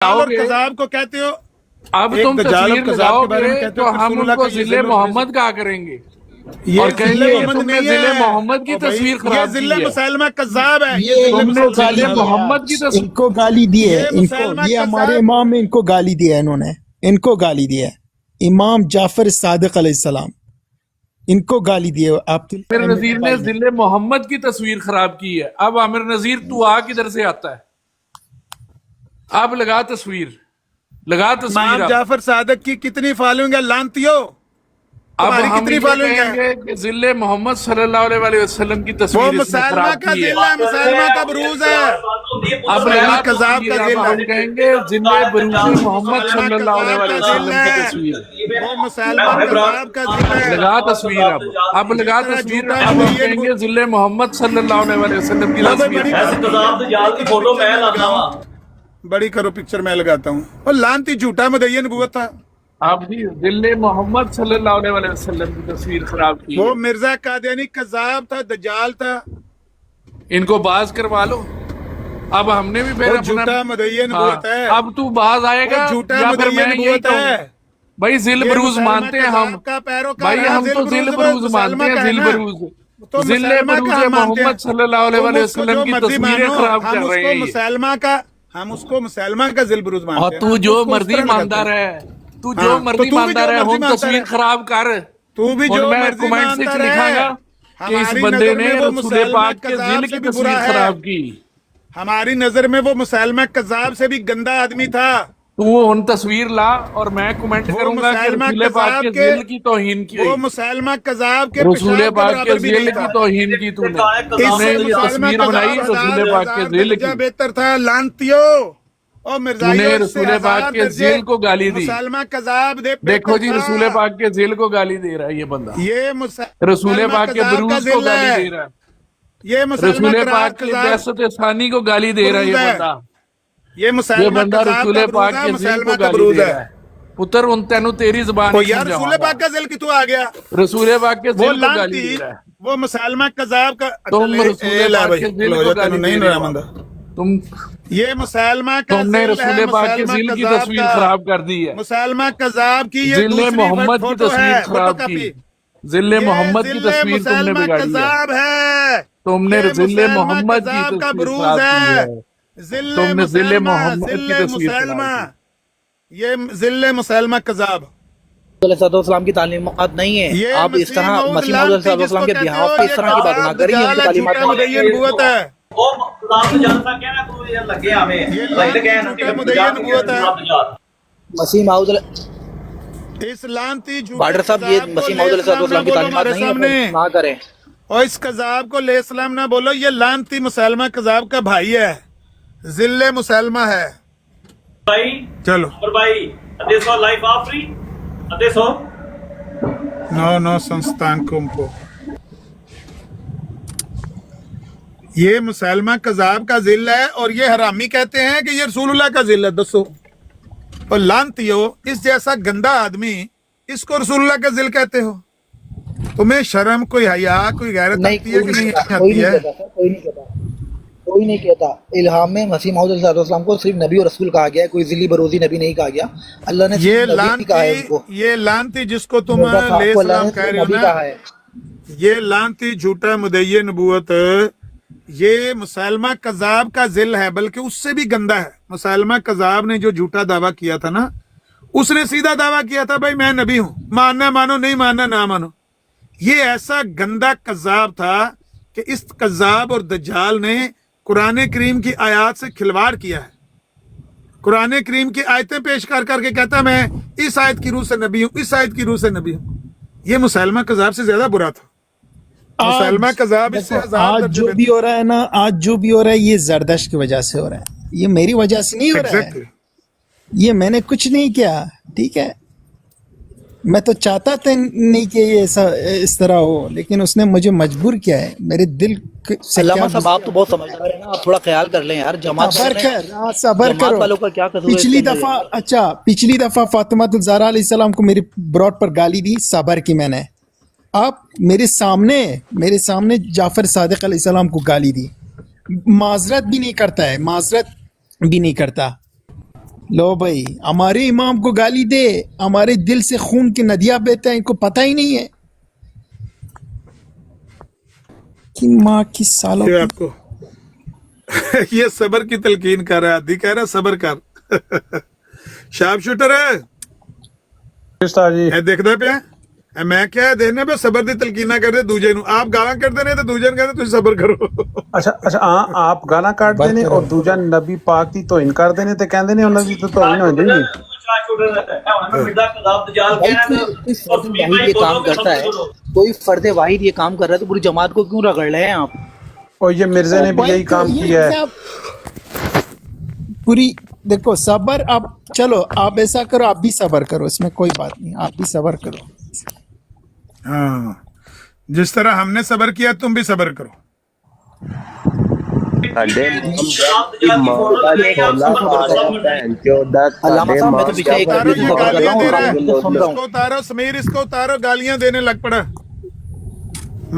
और कज़ाब को कहते हो। अब तुम तस्वीर लगाओगे तो हम उनको जिले मोहम्मद कहा करेंगे और कहेंगे ये तुमने जिले मोहम्मद की तस्वीर खराब की जिले है। मुसलमा कज़ाब है, तुमने जिले मोहम्मद की तस्वीर इनको गाली दी है, इनको ये हमारे इमाम इनको गाली दिया है, इन्होंने इनको गाली दिया है, इमाम जाफर सादिक अलैहिस्सलाम इनको गाली दी है। आमिर नजीर ने जिले मोहम्मद की तस्वीर खराब की है। अब आमिर नजीर तू आ किधर से आता है? अब लगा तस्वीर, लगा तस्वीर। इमाम जाफर सादिक की कितनी फॉलोइंग है लानतियो? अब तुम्हारी हम कितनी ये फॉलोइंग है? कहेंगे कि जिले मोहम्मद सल्लल्लाहु अलैहि वसल्लम की वो तस्वीर इसने मुसलमा खराब का की है। जिला, मुसलमा का बरूज है। अब लगा कज़ाब का तस्वीर, अब जिला हम कहेंगे जिले बरूज मोहम्मद सल्लल्लाहु अलैहि वसल्लम की तस्वीर। वो मुसलमा कज़ाब का जिला है। लगा तस्वीर, अब लगा तस्वीर। अब हम कहेंगे जिले मोहम्मद सल्लल्लाहु अलैहि वसल्म की तस्वीर। बड़ी करो पिक्चर मैं लगाता हूँ। और लानती झूठा मदय्यन नबूवत था। आप जी जिले मोहम्मद सल्लल्लाहु अलैहि वसल्लम की तस्वीर खराब की वो है। मिर्जा कादियानी कज़ाब था, दज्जाल था। इनको बाज करवा लो। अब हमने भी फिर वो अपना झूठा मदय्यन हाँ, नबूवत है। अब तू बाज आएगा वो झूठा या फिर मदय्यन मैं यही नबूवत है। कहूँगा। भाई जिल ये बरूज मुसलमा मानते हैं हम, कज़ाब का पैरोकार भाई है। हम तो जिल जिल बरूज बरूज मानते मुसलमा हैं, का है जिल ना। बरूज तो जिले मुसलमा का बरूज हम मानते हैं। मोहम्मद सल्लल्लाहु अलैहि तुम उसको वसल्लम जो की मर्जी तस्वीरें मानो, खराब हम कर रहे उसको हैं। मुसलमा का, हम उसको मुसलमा का जिल बरूज मानते और हैं। तू हम जो उसको उस मर्जी तरह मानता लगाते हैं। रहे, तू हाँ, जो तो मर्जी तू भी मानता जो रहे, मर्जी हम मानता तस्वीर रहे। खराब कर। तू भी और जो मैं मर्जी कमेंट मानता से रहे। लिखागा कि इस हमारी बंदे नजर ने में वो रसूल मुसलमा पाक के कज़ाब जिल से की भी बुरा तस्वीर है। खराब की। हमारी नजर में वो मुसलमा कज़ाब से भी गंदा आदमी था। तू उन तस्वीर ला और मैं कमेंट वो करूंगा कि मुसलमा रसूल पाक कज़ाब के के, जिल की तौहीन की। वो मुसलमा कज़ाब के रसूल पेशाब के पाक के बराबर भी जिल नहीं की था। तौहीन की तूने। तूने इससे ये मुसलमा तस्वीर बनाई कज़ाब रसूल पाक के हजार जिल दर्जा की। बेहतर था। लानतियो और मिर्जाइयो, तूने इससे रसूल पाक हजार के दर्जे जिल को गाली दी। मुसलमा कज़ाब दे देखो जी, बेहतर रसूल था। पाक के जिल को गाली दे रहा है ये बंदा। ये रसूल मुसलमा पाक के कज़ाब का बरूज को जिल गाली दे है। रहा है। ये मुसलमा रसूल पाक के कज़ाब दहशत सानी को गाली दे रहा है ये बरूज है। बंदा। ये ये मुसलमा बंदा कज़ाब रसूल का पाक बरूज है, के जिल को मुसलमा का गाली बरूज दे है। रहा है। पुत्र उन तेनू तेरी जुबान तो ही यार रसूल समझाऊंगा। पाक का जिल की तू आ गया। रसूल पाक के वो जिल को गाली लानती, दे रहा है। वो मुसलमा कज़ाब का। तुम रसूल पाक के जिल को गाली दे रहे हो। तुम ये मुसलमा का तुमने जिल है, रसूल पाक के मुसलमा जिल की कज़ाब तस्वीर का। खराब कर दी है। मुसलमा कज़ाब की ये जिले दूसरी मोहम्मद की फोटो तस्वीर है, खराब फोटोकॉपी। की। जिले ये मोहम्मद की जिले तस्वीर तुमने मुसलमा बिगाड़ी है। कज़ाब है। तुमने ये जिले मुसलमा मोहम्मद की कज़ाब का तस्वीर बरूज खराब की है। है। जिले तुमने जिले मुसलमा, मोहम्मद की जिले तस्वीर मुसलमा, खराब ये जिले मुसलमा कज़ाब। अलैहिस्सलाम की तालीमात नहीं है। ये आप इस तरह मसीह मसीह लानती मौद जिसको के कहते बिहाफ हो, पे ये इस तरह की बात ना कज़ाब, करिए। दज्जाल उनकी है, तालीमात झूठा मुदय्यन नबूवत है। ये लानती झूठा मुदय्यन नबूवत है। मसीह माऊद इस लानती झूठे बार्डर साहब, ये कज़ाब को मसीह ले माऊद सलाम ना अलैहिस्सलाम की बोलो तालीमात हमारे नहीं है, सामने। ना करें। और इस कज़ाब को ले सलाम ना बोलो। ये लानती मुसलमा कज़ाब का भाई है, जिले मुसलमा है। चलो नो संस्थान को ये मुसलमा कज़ाब का जिल है और ये हरामी कहते हैं कि ये रसूलुल्लाह का जिल है। दसो और लानतियो, इस जैसा गंदा आदमी इसको रसूलुल्लाह का जिल कहते हो? तुम्हें शर्म, कोई हया, कोई गैरत नहीं, आती है कि नहीं कोई आती नहीं है? कहता, कोई नहीं कहता। इल्हाम में मसीह मौद अलैहिस्सलाम को सिर्फ नबी और रसूल कहा गया है, कोई जिली बरोजी नबी नहीं कहा गया। अल्लाह ने ये सिर्फ नबी कहा है उनको। ये लानती जिसको तुम मिर्जा साहब ले को अल्लाह सलाम ने कह सिर्फ रहे हो नबी ना, कहा है। ये लानती झूठा मुदय्यन नबूवत ये मुसलमा कज़ाब का जिल है, बल्कि उससे भी गंदा है। मुसलमा कज़ाब ने जो झूठा दावा किया था ना, उसने सीधा दावा किया था भाई मैं नबी हूं, मानना मानो, नहीं मानना ना मानो। ये ऐसा गंदा कज़ाब था कि इस कज़ाब और दज्जाल ने कुरान करीम की आयत से खिलवाड़ किया है। कुरान करीम की आयतें पेश कर करके कहता मैं इस आयत की रूह से नबी हूं, इस आयत की रूह से नबी हूं। ये मुसलमा कज़ाब से ज्यादा बुरा था। मुसलमा कज़ाब इससे आज जो भी हो रहा है ना, आज जो भी हो रहा है ये जरदश्त की वजह से हो रहा है। ये मेरी वजह से नहीं हो रहा है। ये मैंने कुछ नहीं किया, ठीक है। मैं तो चाहता था नहीं कि ये ऐसा इस तरह हो, लेकिन उसने मुझे मजबूर किया है। मेरे दिल से अल्लामा साहब, आप तो बहुत समझदार हैं ना, आप थोड़ा ख्याल कर लें यार। जमात सबर करो। वालों का क्या कसूर है? पिछली दफा, अच्छा पिछली दफा फातिमा ज़हरा अलैहिस्सलाम को मेरी ब्रॉड पर गाली दी, सबर की मैंने। आप मेरे सामने जाफर सादिक अलैहिस्सलाम को गाली दी, माजरत भी नहीं करता है, माजरत भी नहीं करता। लो भाई, हमारे इमाम को गाली दे, हमारे दिल से खून की नदियां बहते हैं, इनको पता ही नहीं है कि माँ की सालों ये की। आपको ये सबर की तलकीन कर रहा है, आदि कह रहा है सबर कर। शार्प शूटर है ਉਸਤਾਦ ਜੀ ਇਹ ਦੇਖਦਾ ਪਿਆ ਇਹ ਮੈਂ ਕਿਹਾ ਦੇਨੇ ਪੇ ਸਬਰ ਦੀ ਤਲਕੀਨਾ ਕਰਦੇ ਦੂਜੇ ਨੂੰ, ਆਪ ਗਾਲਾਂ ਕੱਢਦੇ ਨੇ ਤੇ ਦੂਜੇ ਨੂੰ ਕਹਿੰਦੇ ਤੁਸੀਂ ਸਬਰ ਕਰੋ। ਅੱਛਾ ਅੱਛਾ ਹਾਂ ਆਪ ਗਾਲਾਂ ਕੱਢਦੇ ਨੇ ਔਰ ਦੂਜਾ ਨਬੀ ਪਾਕ ਦੀ ਤੋਹੀਨ ਕਰਦੇ ਨੇ ਤੇ ਕਹਿੰਦੇ ਨੇ ਉਹਨਾਂ ਦੀ ਤਾਂ ਤੋਹੀਨ ਹੋ ਜਾਂਦੀ। भाई कोई फर्द वाहिद ये काम करता है, कोई फर्द वाहिद ये काम कर रहा है तो पूरी जमात को क्यों रगड़ रहे हैं आप? और ये मिर्जे ने भी यही काम किया है। पूरी देखो सबर, आप चलो आप ऐसा करो, आप भी सबर करो, इसमें कोई बात नहीं, आप भी सबर करो। हाँ जिस तरह हमने सबर किया तुम भी सबर करो। ਸਾਡੇ ਮਾਂ ਦਾ ਛੋਲਾ ਖਾ ਲਿਆ ਭੈਣ ਚੋਦਾ अल्लामा साहब मैं तो पीछे एक उतारो आदमी ये को पकड़ कर गालियां रहा दे हूँ रहा और है, आपको सुन रहा इसको हूँ। उतारो समीर, इसको उतारो, गालियां देने लग पड़ा।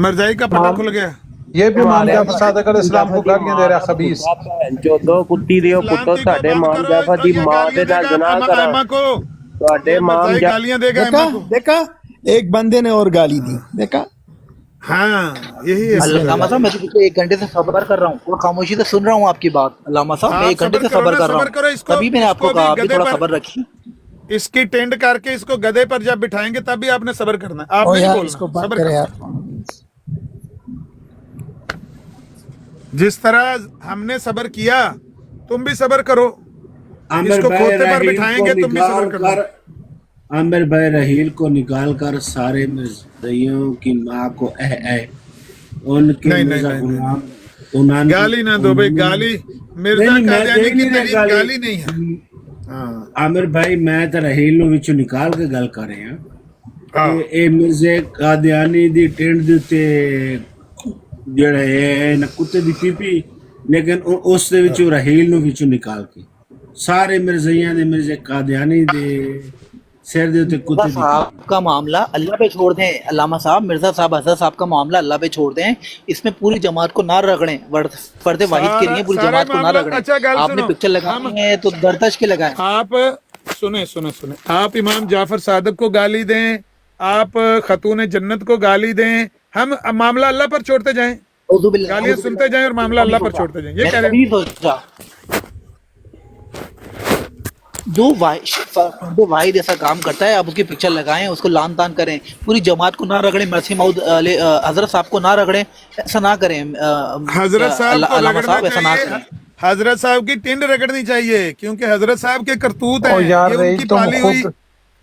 मरजाई का पता खुल गया। ये भी मान जाफर सादिक अलैहिस्सलाम को गालियां दे रहा है खबीस। ਭੈਣ ਚੋਦੋ ਕੁੱਤੀ ਦਿਓ ਪੁੱਤੋ ਤੁਹਾਡੇ ਮਾਂ ਜਾਫਰ ਦੀ ਮਾਂ ਦੇ ਨਾਲ ਗੁਨਾਹ ਕਰਾਂ अम्मा को ਤੁਹਾਡੇ ਮਾਂ मरजाई गालियां देगा देखा अम्मा को। देखा, एक बंदे ने और गाली दी, देखा। हाँ यही है अल्लामा साहब मैं तो पिछले 1 घंटे से सबर कर रहा हूँ और खामोशी से सुन रहा हूँ आपकी बात। अल्लामा साहब मैं आप 1 घंटे से सबर करो सबर ना, कर सबर करो रहा हूँ, इसको, तभी मैंने आपको इसको कहा भी अभी गधे थोड़ा पर- सबर रखिए। इसकी टेंड करके इसको गधे पर जब बिठाएंगे तब भी आपने सबर करना है। आप ओ नहीं यार बोलना, इसको बात सबर करे करो। यार। जिस तरह हमने सबर किया तुम भी सबर करो। आमिर इसको भाई खोते पर रहील बिठाएंगे को तुम भी सबर निकाल करना। कर आमिर भाई रहील को निकाल कर सारे मिर्जियों की माँ को उनके नहीं, मिर्जा नहीं, गुलाम उन्होंने- गाली ना दो भाई, गाली मिर्जा नहीं, मैं कादियानी की नहीं ना तरीफ गाली नहीं है। हाँ आमिर भाई मैं तो रहील ਨੂੰ ਵਿੱਚੋਂ ਨਿਕਾਲ ਕੇ ਗੱਲ ਕਰ ਰਿਹਾ हाँ ਇਹ ਮਿਰਜ਼ੇ ਕਾਦੀਆਨੀ ਦੀ ਟਿੰਡ ਦੇ ਉੱਤੇ ਜਿਹੜਾ ਹੈ ਨਾ ਕੁੱਤੇ ਦੀ ਪੀਪੀ, ਲੇਕਿਨ ਉਸ ਦੇ ਵਿੱਚੋਂ ਰਹੀਲ ਨੂੰ ਵਿੱਚੋਂ ਨਿਕਾਲ ਕੇ ਸਾਰੇ ਮਿਰਜ਼ਈਆਂ ਦੇ ਮਿਰਜ਼ੇ ਕਾਦੀਆਨੀ ਦੇ सिर दे उत्ते कुत्ते दी साहब का मामला अल्लाह पे छोड़ दें, अल्लामा साहब, मिर्जा साहब, हजरत साहब का मामला अल्लाह पे छोड़ दें। इसमें पूरी जमात को ना रगड़ें, फर्द वाहिद के लिए पूरी सारा जमात को ना मामला- रगड़ें। अच्छा, गाल आपने सुनो। पिक्चर लगाए हैं तो दरदश के लगाएं। आप सुने सुने सुने, आप इमाम जाफर सादिक को गाली दें, आप खतून जन्नत को गाली दें, हम मामला अल्लाह पर छोड़ते जाएं, गालियां सुनते जाएं और मामला अल्लाह पर छोड़ते जाएं, ये कह रहे हैं। सोचा जो वाहिद ऐसा काम करता है, आप उसकी पिक्चर लगाएं, उसको लान तान करें, पूरी जमात को ना रगड़ें, मरसी माउद हजरत साहब को ना रगड़ें, ऐसा ना करें। हजरत साहब को अल्लामा रगड़ना साहब ऐसा ना चाहिए, करें। हजरत साहब की टिंड रगड़नी चाहिए, क्योंकि हजरत साहब के करतूत ओ हैं, यार ये रहील उनकी तुम पाली हुई खुद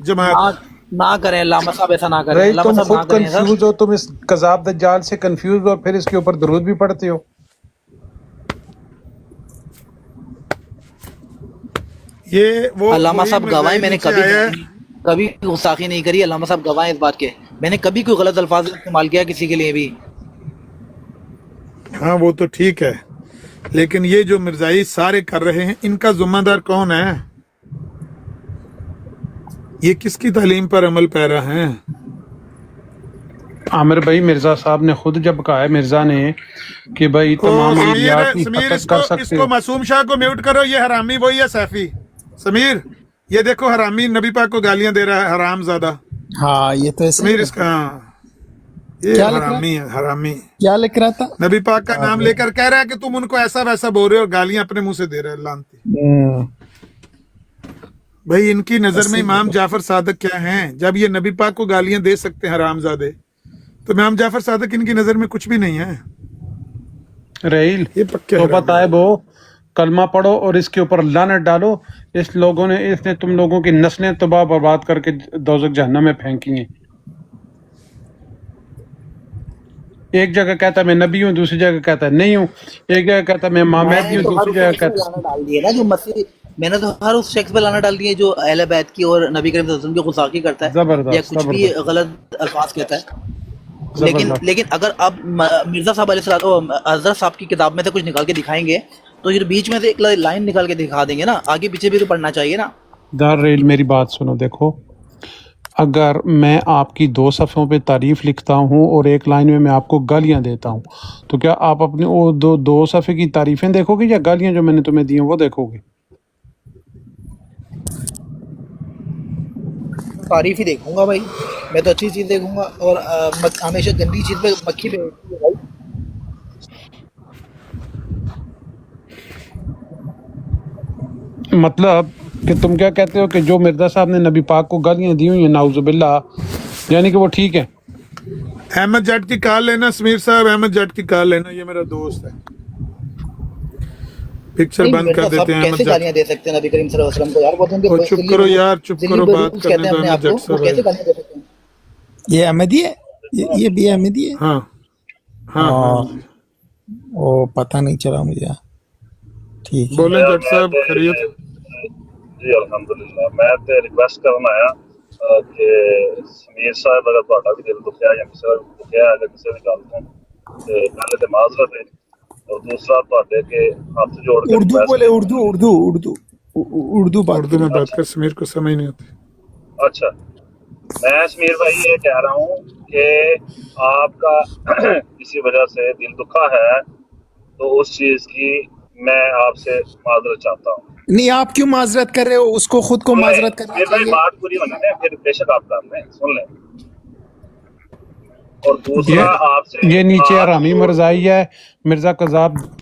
जमात। ना करें अल्लामा साहब, ऐसा ना करें, रहील अल्लामा तुम साहब ना खुद करें ऐसा। कंफ्यूज हो, तुम इस कज़ाब दज्जाल से कंफ्यूज हो और फिर इसके ऊपर दरूद भी पढ़ते हो। ये वो अल्लामा वही साहब गवाही, मज़ाहिब मैंने नीचे आया है। कभी गुस्ताखी नहीं करी, अल्लामा साहब गवाही इस बात के। मैंने कभी कोई गलत अल्फाज इस्तेमाल किया किसी के लिए भी? हाँ वो तो ठीक है, लेकिन ये जो मिर्जाई सारे कर रहे हैं, इनका जिम्मेदार कौन है? ये किसकी तालीम पर अमल पैरा है? आमिर भाई मिर्जा साहब ने खुद जब कहा है मिर्जा ने कि भाई तमाम अम्बिया की समीर हिफाजत कर इसको सकते इसको हो। मासूम शाह को म्यूट करो, ये हरामी वही है सैफी। समीर ये देखो हरामी नबी पाक को गालियां दे रहा है, हराम ज्यादा। हाँ ये तो ऐसे समीर इसका ये क्या लिख रहा है? हरामी है, हरामी। क्या लिख रहा था? नबी पाक का नाम लेकर कह रहा है कि तुम उनको ऐसा वैसा बोल रहे हो और गालियां अपने मुंह से दे रहे हो, लानती। भाई इनकी नजर में इमाम जाफर सादिक क्या हैं? जब ये नबी पाक को गालियां दे सकते हैं हरामजादे, तो इमाम जाफर सादिक इनकी नजर में कुछ भी नहीं है। रहील ये पक्के तो हरामी बताए वो कलमा पढ़ो और इसके ऊपर लानत डालो। इस लोगों ने इसने तुम लोगों की नस्लें तबाह बर्बाद करके दोज़ख जहन्नम में फेंकी हैं। एक जगह कहता है मैं नबी हूँ, दूसरी जगह कहता है नहीं हूँ, एक जगह कहता है मैं मामेदी हूँ, दूसरी जगह कहता है। डाल दिए ना जो मसीह, मैंने तो हर उस शख्स पे लाना डाल दी है जो अहले बैत की और नबी करीम सल्लल्लाहु अलैहि वसल्लम की गुस्ताखी करता है जबरदस्त, या कुछ भी गलत अल्फाज कहता है। लेकिन अगर आप मिर्जा साहब हजरत साहब की किताब में से कुछ निकाल के दिखाएंगे तो ये बीच में से एक लाइन निकाल के दिखा देंगे ना, आगे पीछे भी तो पढ़ना चाहिए ना। दार रेल मेरी बात सुनो, देखो अगर मैं आपकी 2 सफ़ों पे तारीफ लिखता हूँ और एक लाइन में मैं आपको गालियाँ देता हूँ, तो क्या आप अपने वो दो सफ़े की तारीफें देखोगे या गालियाँ जो मैंने तुम्हें दी हैं वो देखोगे? तारीफ ही देखूंगा भाई, मैं तो अच्छी चीज देखूंगा। और हमेशा गंदी चीज पे मक्खी पे भाई। मतलब कि तुम क्या कहते हो कि जो मिर्जा साहब ने नबी पाक को गालियां दी हुई हैं नाउजुबिल्ला, यानी कि वो ठीक है? अहमद जट की कॉल लेना समीर साहब, अहमद जट की कॉल लेना, ये मेरा दोस्त है। पिक्चर नहीं, बंद मिर्जा कर साहब देते हैं अहमद कैसे जट। गालियां दे सकते हैं नबी करीम सल्लल्लाहु अलैहि वसल्लम को यार? वो तो उनके और चुप दिल्ली करो बरूज- यार, चुप दिल्ली करो, बात बरूज करने कहते हैं दो अपने अहमद आप को, जट वो साहब। कैसे गालियां दे सकते हैं? ये अहमदी है, ये भी अहमदी है। हाँ हाँ हाँ, ओ पता नहीं चला मुझे। ठीक है। बोलें जट साहब, खैरियत? जी अलहमदुलिल्लाह। मैं तो रिक्वेस्ट करना आया कि समीर साहब अगर ਤੁਹਾਡਾ ਵੀ ਦਿਲ ਦੁਖਿਆ ਜਾਂ ਕਿਸੇ ਦਾ ਵੀ ਦੁਖਿਆ ਹੈ ਕਿਸੇ ਵੀ ਗੱਲ ਤੋਂ, ਤੇ ਪਹਿਲੇ ਤੇ ਮਾਜ਼ਰਤ ਹੈ, और दूसरा ਤੁਹਾਡੇ ਅੱਗੇ ਹੱਥ ਜੋੜ ਕੇ उर्दू request- बोले, उर्दू उर्दू उर्दू उर्दू बात उर्दू में बात कर, समीर को समझ नहीं आती। अच्छा, मैं समीर भाई ये कह रहा हूँ कि आपका किसी वजह से दिल दुखा है तो उस चीज की मैं आपसे माजरत चाहता हूँ। नहीं, आप क्यों माजरत कर रहे हो? उसको खुद को माजरत करना समीर भाई चाहिए। बात पूरी होने दें, फिर बेशक आप कर लें, सुन लें। और दूसरा आपसे ये नीचे हाथ हरामी जोड़- मरजाई है, मिर्जा कजाब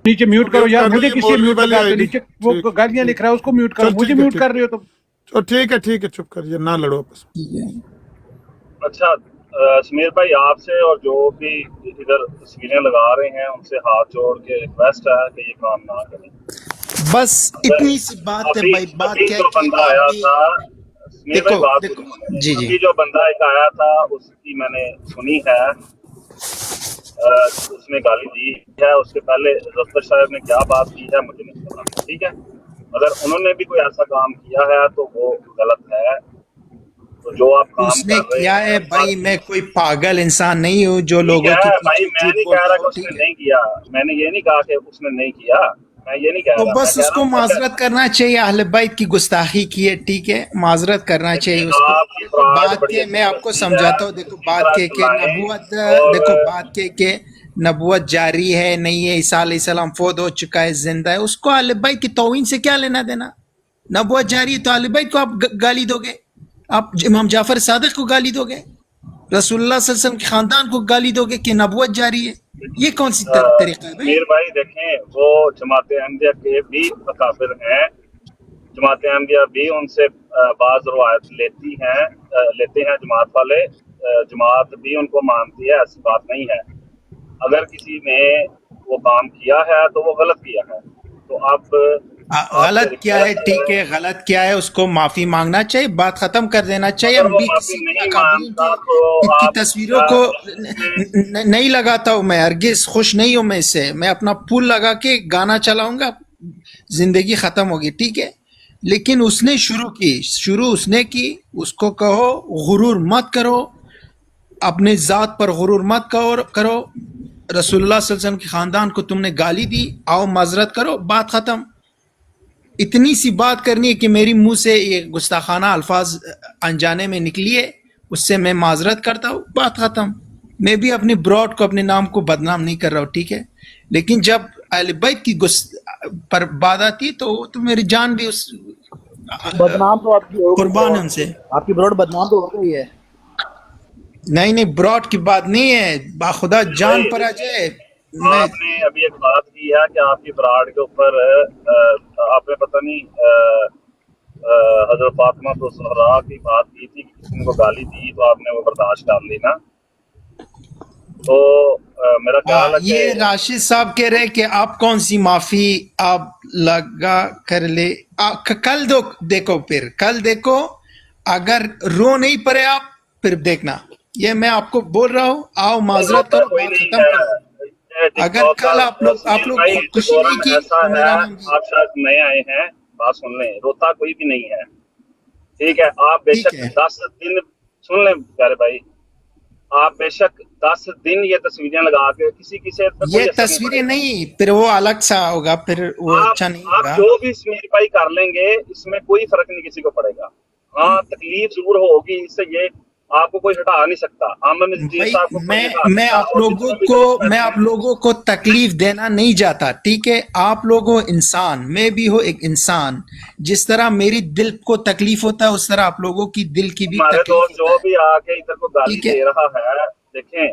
नीचे म्यूट करो यार। कर मुझे लिए, किसी मौलवी म्यूट वाली लगा के आईडी। नीचे वो ठीक, गालियां लिख रहा है उसको म्यूट करो, चल, मुझे ठीक है, म्यूट ठीक। कर रहे हो तुम। तो ठीक है, चुप करिए, ना लड़ो आपस में। ठीक है। अच्छा समीर भाई आपसे और जो भी इधर तस्वीरें लगा रहे हैं उनसे हाथ जोड़ के रिक्वेस्ट है कि ये काम ना करें। बस इतनी सी बात है अभी भाई। बात अभी क्या जो है कि बंदा आया आप भी- था समीर भाई, देखो, बात देखो, सुनिए। जी, जी। अभी जो बंदा एक आया था उसकी मैंने सुनी है, उसने गाली दी है। उसके पहले जफर साहब ने क्या बात की है मुझे नहीं पता, ठीक है। अगर उन्होंने भी कोई ऐसा काम किया है तो वो गलत है। तो जो आप काम उसने कर रहे किया है हैं भाई, मैं कोई पागल इंसान नहीं हूँ जो ठीक लोगों है की भाई, पीछे मैं झूठ नहीं कह बोलता रहा कि हूँ। उसने ठीक है, नहीं किया, मैंने ये नहीं कहा कि उसने नहीं किया, मैं ये नहीं कह तो रहा। बस मैं कह उसको रहा हूँ माजरत करना चाहिए। अहले बैत की गुस्ताखी की है, ठीक है, माजरत करना चाहिए उसको। आपकी देखो बात बात बड़ी के, अच्छी मैं आपको लगती समझाता है, हूँ। देखो इसी बात तरह के चलाएं। नबूवत, और देखो बात के नबूवत जारी है नहीं है, ईसा अलैहिस्सलाम फोद हो चुका है, जिंदा है, उसको अहले बैत की तौहीन से क्या लेना देना? नबूवत जारी है तो अहले बैत को आप गाली दोगे? आप इमाम जाफर सादिक को गाली दोगे? रसूलुल्लाह सल्लल्लाहु अलैहि वसल्लम के खानदान को गाली दोगे कि नबूवत जारी है? ये कौन सी तरीका है भाई? मीर भाई देखें, वो जमात अहमदिया के भी अकाबिर हैं, जमात अहमदिया भी उनसे बाज रवायत लेते हैं जमात वाले, जमात भी उनको मानती है, ऐसी बात नहीं है। अगर किसी ने वो काम किया है तो वो गलत किया है, तो आप गलत क्या है? ठीक है, गलत क्या है उसको माफी मांगना चाहिए, बात खत्म कर देना चाहिए। अगर हम वो भी माफी किसी नहीं अकाबरीन मानता तो की आप तस्वीरों को नहीं लगाता हूँ मैं, हरगिज खुश नहीं हूँ मैं इससे। मैं अपना पुल लगा के गाना चलाऊंगा, जिंदगी खत्म होगी, ठीक है। लेकिन उसने शुरू उसने की, उसको कहो गुरूर मत करो, अपने जात पर गुरूर मत करो। रसूलुल्लाह सल्लल्लाहु अलैहि वसल्लम के खानदान को तुमने गाली दी, आओ माजरत करो, बात खत्म। इतनी सी बात करनी है कि मेरी मुंह से ये गुस्ताखाना अल्फाज अनजाने में निकली है, उससे मैं माजरत करता हूँ, बात खत्म। मैं भी अपने ब्रॉड को, अपने नाम को बदनाम नहीं कर रहा हूँ, ठीक है। लेकिन जब अहले बैत की पर बात आती है तो मेरी जान भी उस बदनाम तो आपकी हो कुर्बान है उनसे। आपकी ब्रॉड बदनाम तो हो गई है। नहीं, ब्रॉड की बात नहीं है, बाखुदा जान पर आ जाए। मैं आपने अभी एक बात की है कि आपकी ब्राड के ऊपर आपने पता नहीं हजरत फातिमा तो ज़हरा की बात की थी कि किसी ने को गाली दी तो आपने वो बर्दाश्त कर ली ना। तो मेरा ख्याल है ये कि राशिद साहब कह रहे हैं कि आप कौन सी माफी आप लगा कर ले। कल देखो, फिर कल देखो, अगर रो नहीं पड़े आप फिर देखना। ये मैं आपको बोल रहा हूँ, आओ माजरत करो, कोई बात नहीं खत्म है। करो। अगर कल आप लोग भाई, खुशी नहीं की ऐसा तो है, मेरा नाम भी आप शायद नए आए हैं, बात सुन लें, रोता कोई भी नहीं है, ठीक है। आप बेशक ठीक है। 10 दिन सुन लें प्यारे भाई, आप बेशक 10 दिन ये तस्वीरें लगा के किसी से ये असर नहीं तस्वीरें पड़ेगा। नहीं, फिर वो अलग सा होगा, फिर वो अच्छा नहीं आप होगा। जो भी समीर भाई कर लेंगे इसमें कोई फर्क नहीं किसी को पड़ेगा। हाँ, तकलीफ जरूर होगी, इससे ये आपको कोई हटा नहीं सकता। आमन नजीर भाई साहब को कोई नहीं हटा मैं सकता। आप और लोगों जितना भी को गलत मैं फहमी आप लोगों को तकलीफ देना नहीं चाहता, ठीक है? आप लोग हो इंसान, मैं भी हूँ एक इंसान। जिस तरह मेरी दिल को तकलीफ होता है उस तरह आप लोगों की दिल की भी हमारे तकलीफ दोस्त होता जो है, भी आके इधर को गाली ठीक है? दे रहा है, देखें